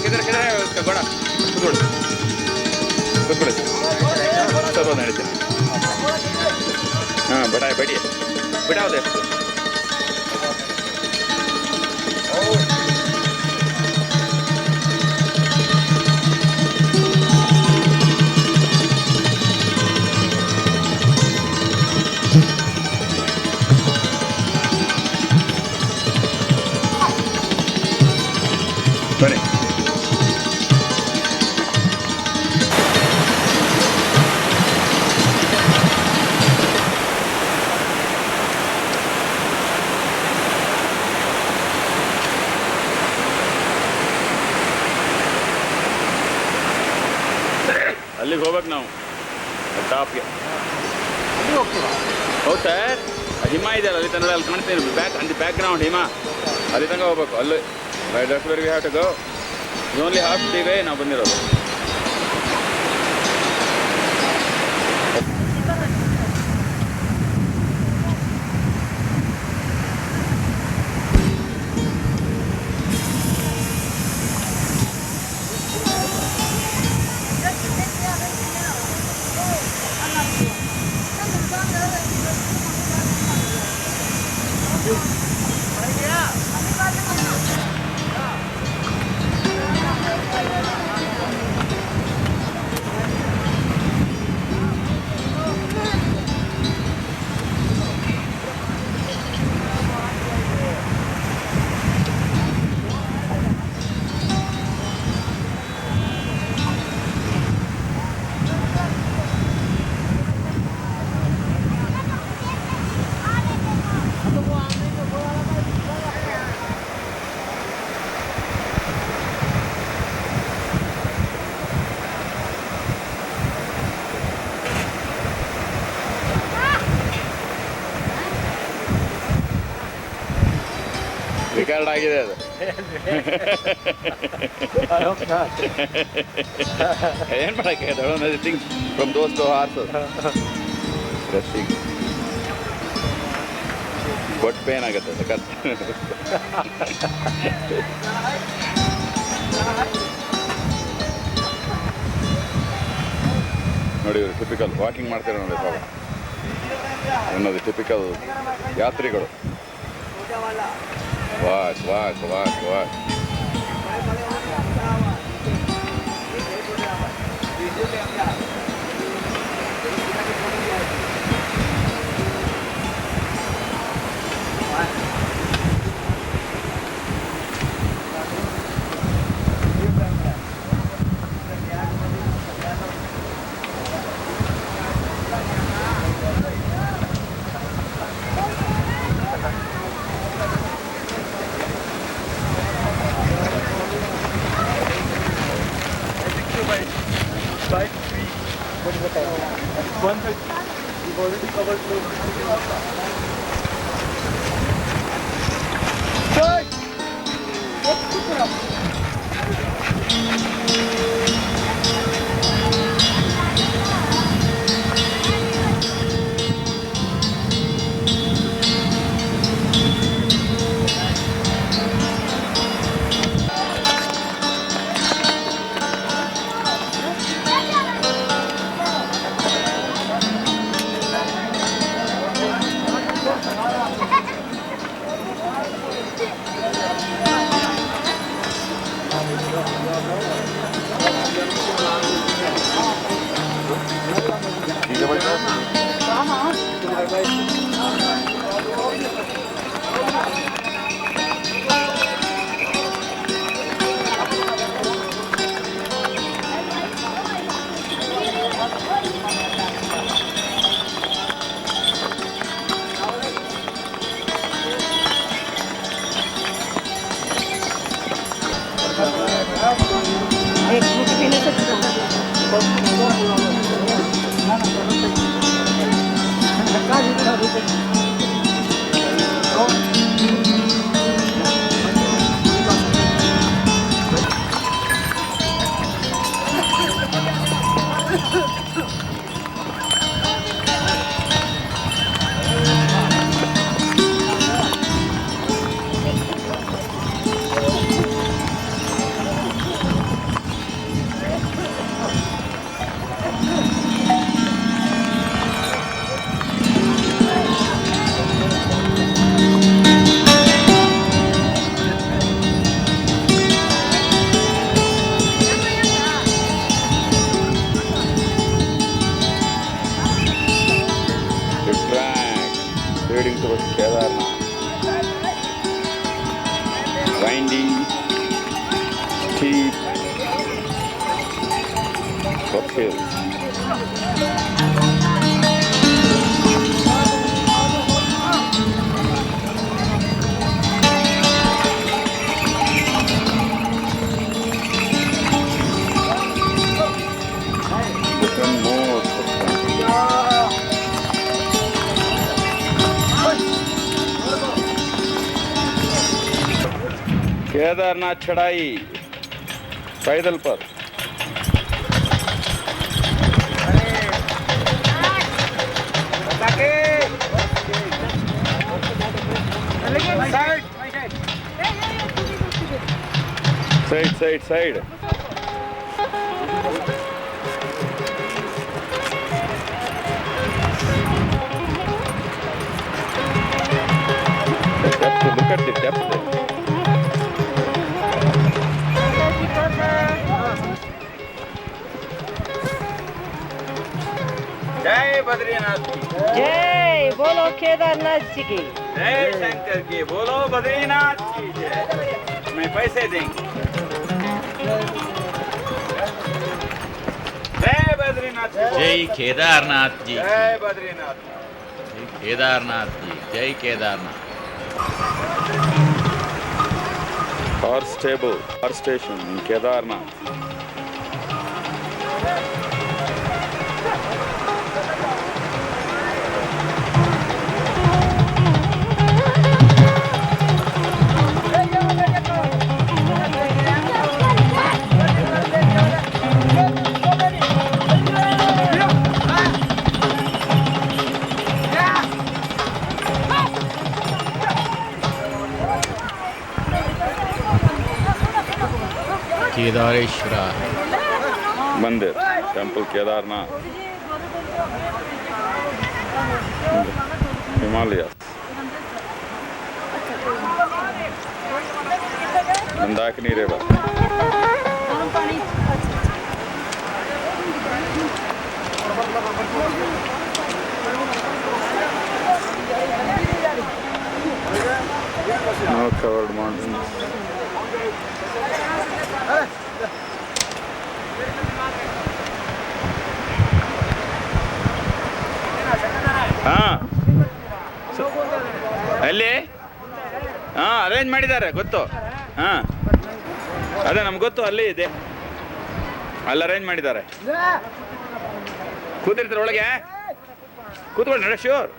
किधर किधर है उसका घोड़ा? सब नड़ीते हाँ बड़ा है, बैठिए, बिठाओ दे इसको। बने ಅಲ್ಲಿಗೆ ಹೋಗ್ಬೇಕು ನಾವು ಟಾಪ್ಗೆ. ಹೌದು ಸರ್, ಹಿಮ ಇದೆಯಲ್ಲ ಅಲ್ಲಿ ತನಕ ಅಲ್ಲಿ ಕಾಣ್ತೀನಿ, ಬ್ಯಾಕ್ ಗ್ರೌಂಡ್ ಹಿಮ, ಅಲ್ಲಿ ತನಕ ಹೋಗ್ಬೇಕು. ಅಲ್ಲಿ that's where we have to go. Only half the way ನಾವು ಬಂದಿರೋದು. ರಿಕಾರ್ಡ್ ಆಗಿದೆ ಅದು. ಏನು ಮಾಡಕ್ಕೆ thing from those to horse resting but pain ಆಗುತ್ತೆ ಸಖತ್. ನೋಡಿ ಇವರು ಟಿಪಿಕಲ್ ವಾಕಿಂಗ್ ಮಾಡ್ತಾರೆ ನೋಡಿ ಪಾಪ, ಅನ್ನೋದು ಟಿಪಿಕಲ್ ಯಾತ್ರಿಗಳು. Walk walk walk walk leading towards Kedarnath. Windy, steep, foothills. Different modes of Kedarnath चढ़ाई पैदल पर side side look at the depth there. जय बद्रीनाथ की जय, बोलो केदारनाथ जी की जय, शंकर की बोलो, बद्रीनाथ की जय। मैं पैसे देंगे। जय बद्रीनाथ की जय केदारनाथ जी, जय बद्रीनाथ, जय केदारनाथ जी, जय Kedarnath. Horse stable, horse station in Kedarnath. केदारेश्वरा मंदिर, temple Kedarnath, Himalaya. Mandakini river. Snow covered mountains. ಅಲ್ಲಿ ಅರೇಂಜ್ ಮಾಡಿದ್ದಾರೆ ಗೊತ್ತು. ಅದೇ ನಮ್ಗೆ ಗೊತ್ತು, ಅಲ್ಲಿ ಇದೆ, ಅಲ್ಲಿ ಅರೇಂಜ್ ಮಾಡಿದ್ದಾರೆ. ಕೂತಿರ್ತಾರೆ ಒಳಗೆ, ಕೂತ್ಕೊಳ್ಳಿ ನಡ ಶ್ಯೂರ್.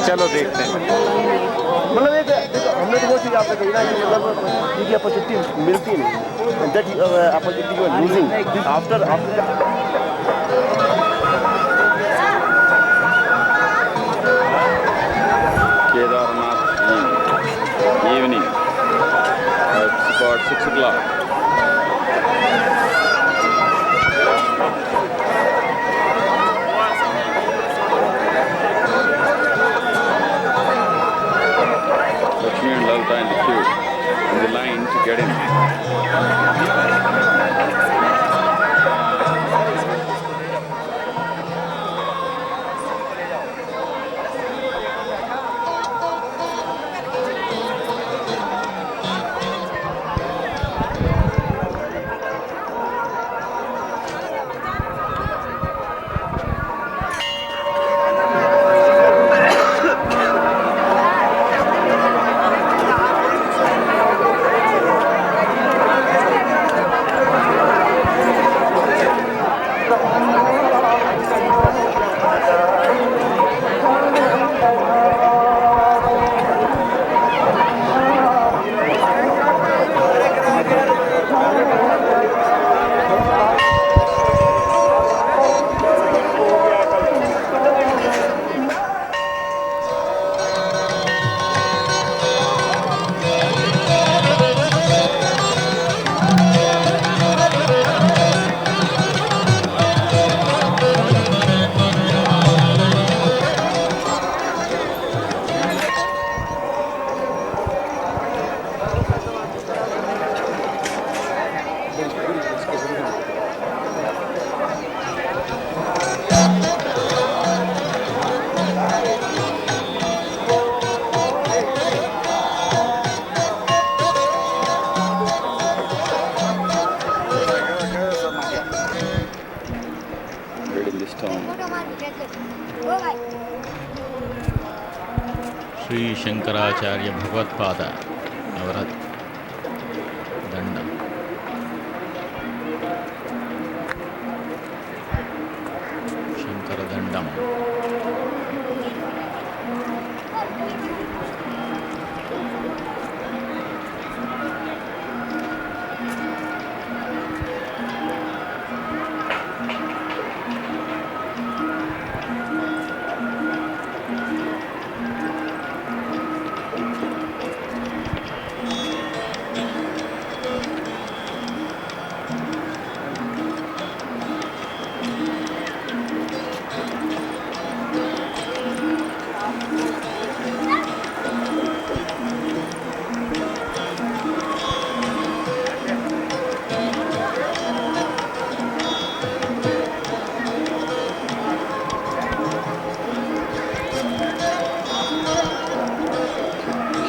चलो देखते हैं. मतलब एक हमने तो वो चीज़ आपसे कही ना कि मतलब ये अपॉर्चुनिटी मिलती नहीं, that opportunity you are losing after Kedarnath evening. It's about 6 o'clock. Lakshmi and Lalita in the queue, in the line to get in. Shri Shankaracharya Bhagavatpada ಅವರ ದಂಡ. Shankara ದಂಡಂ.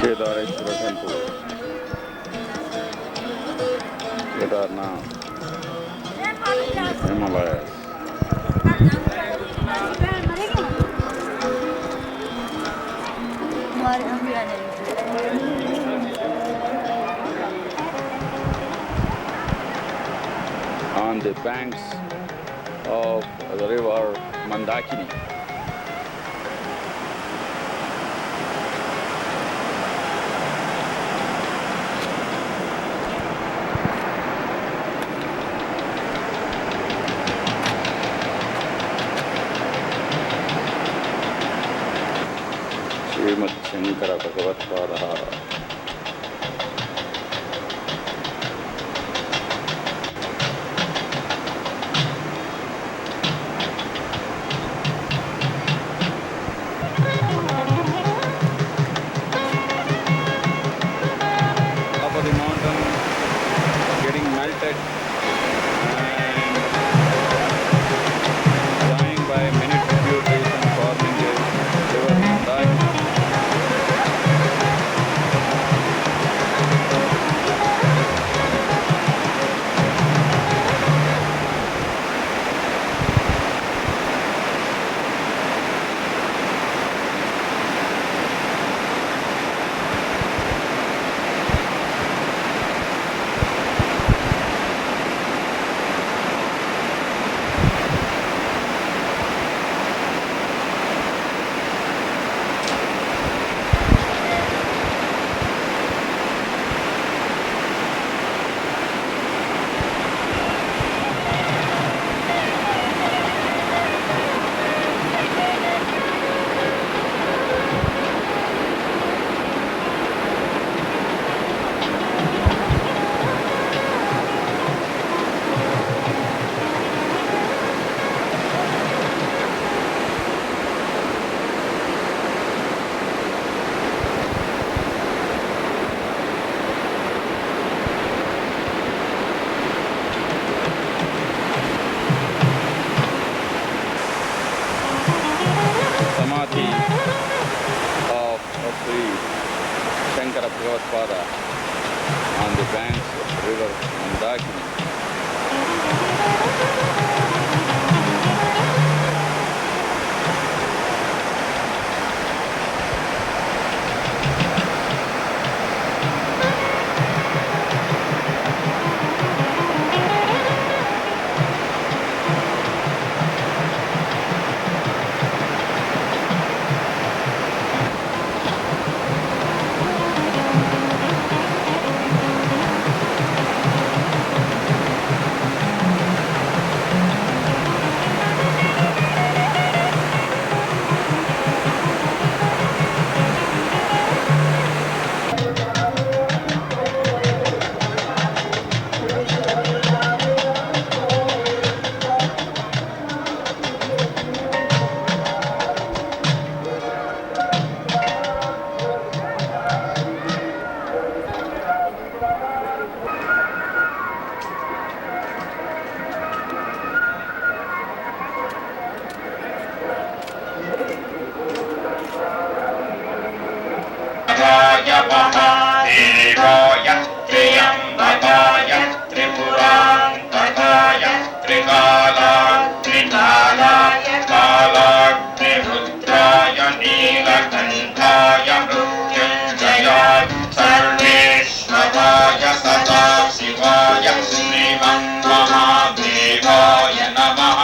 Kedareshwara temple, Kedarnath. Himalayas. On the banks of the river Mandakini. Srimad Shankara Bhagavad-Padaha. Top of the mountain getting melted and dying by many tributaries and forming a river Mandakini. Samadhi of Sri Shankara Bhagavad-Pada on the banks of the river Mandakini. देवाय त्र्यम्बकाय त्रिपुरान्तकाय त्रिकालाय कालाग्निरुद्राय नीलकण्ठाय मृत्युञ्जयाय सर्वेश्वराय सदाशिवाय श्रीमन्महादेवाय नमः।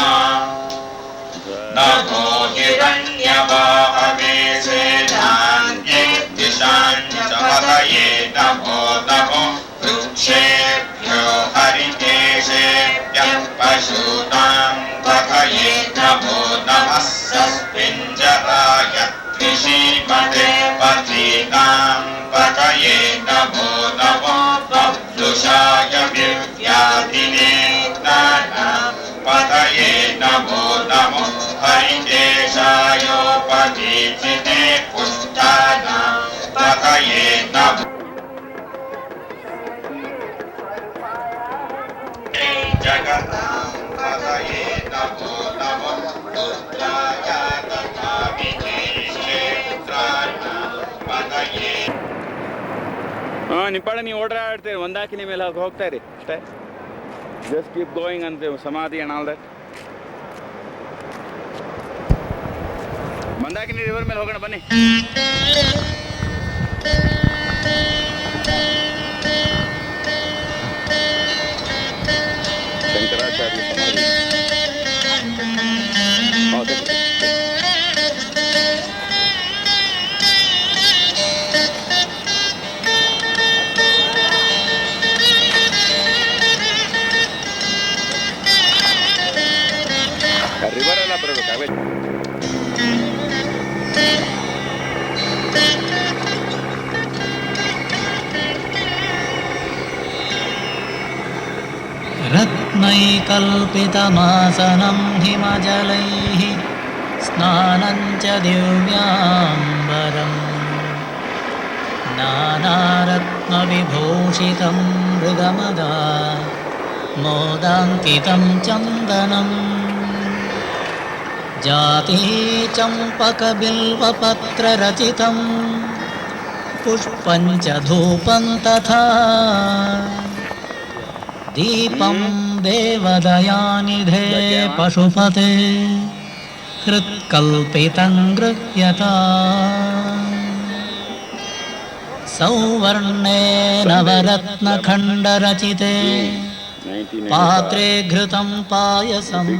नमो हिरण्यवाहवे सेनान्येत्तिशान्यपतये नमो नमो वृक्षेभ्यो हरिकेशेभ्यः पशूनां पतये नमो नमः सस्मिञ्जराय त्रिशीमते पतीनां पतये नमो नमो बभ्रुषाय विव्याधिनेत्राणां पतये नमो नमो हरिकेशायोपदीचिते पुष्टानां पतये नमो जगतां पतये नमो नमो रुद्राय तथा विजेश्वेत्राणां पतये। ನಿಂಪಾಡ ನೀವು ಓಡಾಡ್ತೀರಿ ಮಂದಾಕಿನಿ ಮೇಲೆ ಹೋಗ್ತಾ ಇರಿ ಅಷ್ಟೇ. Just keep going and the samadhi and all that. Mandakini river में होगा ना बने. शंकराचार्य समाधि. Oh, देखो. River alla però cabe. रत्नैकल्पितमासनं हिमजलैः स्नानं च दिव्याम्बरम् नानारत्नविभूषितं मृगमदा मोदाङ्कितं चन्दनम् जातीचम्पकबिल्वपत्ररचितं पुष्पं च धूपं तथा दीपं देवदयानिधे पशुपते हृत्कल्पितं गृह्यता सौवर्णे नवरत्नखण्डरचिते पात्रे घृतं पायसम्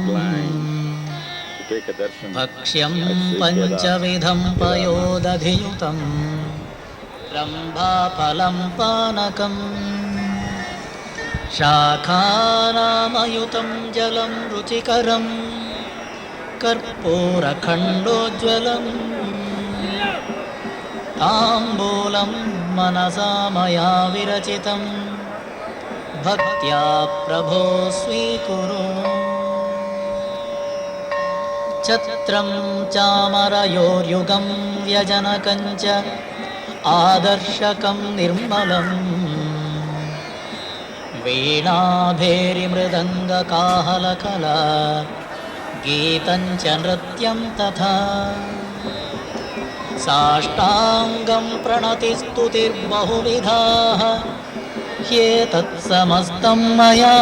भक्ष्यं पञ्चविधं पयोदधियुतं रम्भाफलं पानकम् शाखानामयुतं जलं रुचिकरं कर्पूरखण्डोज्ज्वलम् ताम्बूलं मनसा मया विरचितं भक्त्या प्रभो स्वीकुरु छत्रं चामरयोर्युगं व्यजनकं च आदर्शकं निर्मलम् वीणाभेरिमृदङ्गकाहलकला गीतं च नृत्यं तथा साष्टाङ्गं प्रणतिस्तुतिर्बहुविधाः ह्येतत् समस्तं मया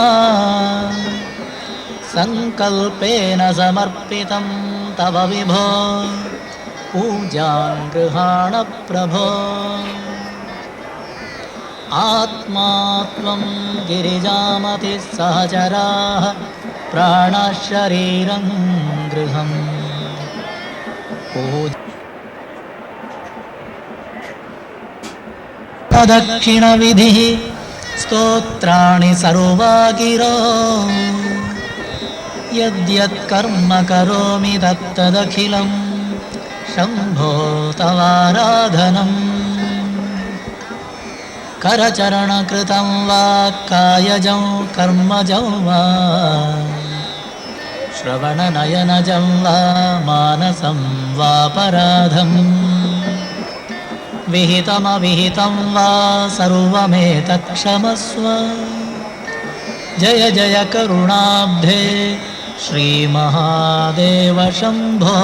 संकल्पेन समर्पितं तव विभो पूजां गृहाण प्रभो आत्मा त्वं गिरिजामतिः सहचराः प्राणः शरीरं गृहम् प्रदक्षिणविधिः स्तोत्राणि सर्वा गिरो यद्यत् कर्म करोमि तत्तदखिलं शम्भो तवाराधनम् करचरणकृतं वा कायजं कर्मजं वा श्रवणनयनजं वा मानसं वापराधम् विहितमविहितं वा सर्वमेतत् क्षमस्व जय जय करुणाब्धे श्रीमहादेव शम्भो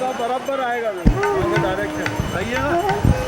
रास्ता बराबर आएगा डायरेक्शन सही है ना।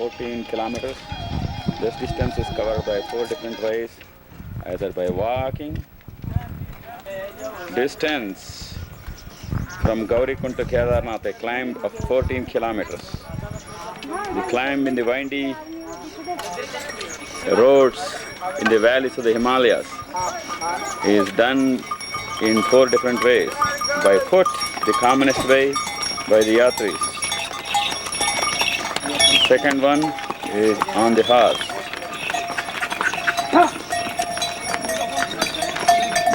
14 kilometers. This distance is covered by 4 different ways, either by walking. Distance from Gaurikund to Kedarnath, a climb of 14 kilometers. The climb in the windy roads in the valleys of the Himalayas is done in 4 different ways. By foot, the commonest way, by the yatris. The second one is on the horse.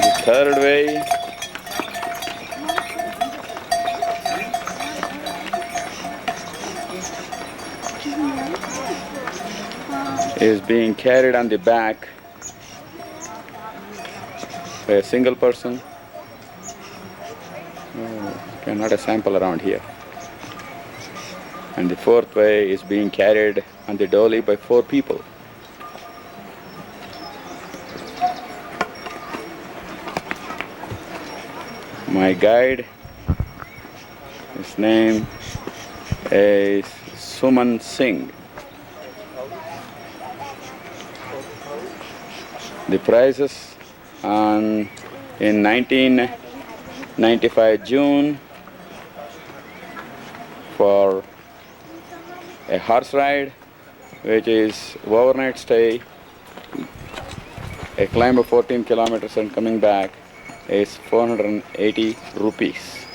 The third way is being carried on the back by a single person. Okay, not a sample around here. And the fourth way is being carried on the dolly by 4 people. My guide, his name is Suman Singh. The prices in 1995 June for a horse ride, which is overnight stay, a climb of 14 kilometers and coming back, is 480 rupees.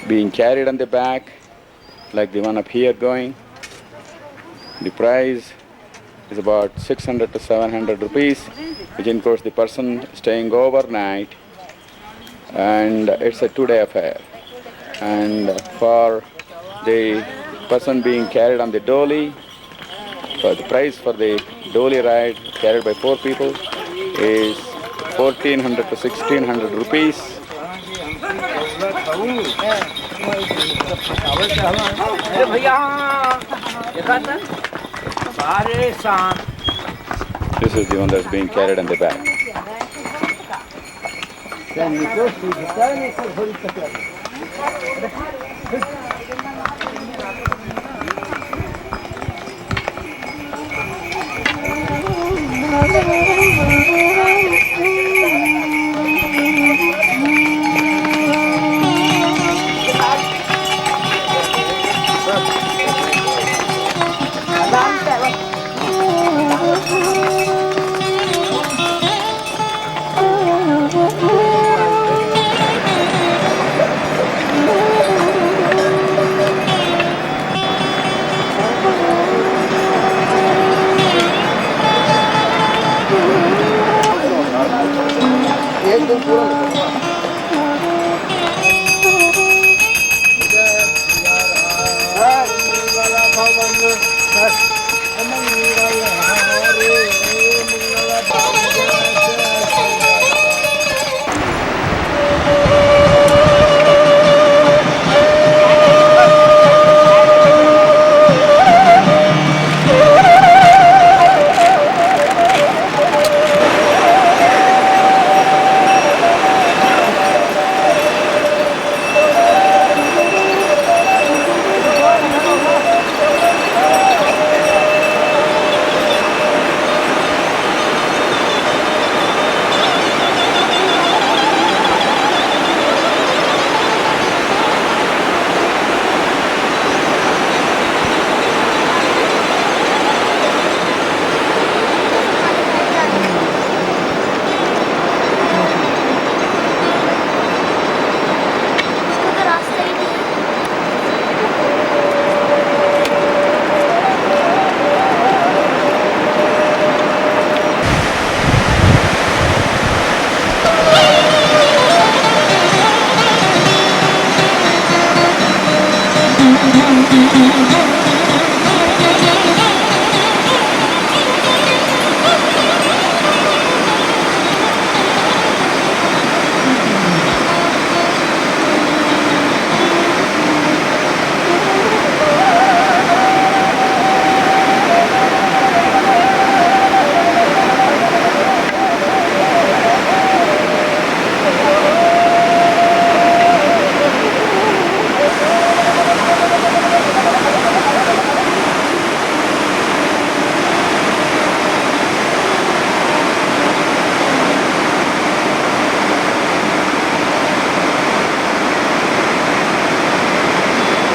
Being carried on the back, like the one up here going, the price is about 600 to 700 rupees, which includes the person staying overnight, and it's a 2-day affair. And for the person being carried on the dolly, so the price for the dolly ride carried by 4 people is 1400 to 1600 rupees. This is the one that's being carried on the back. Thank you.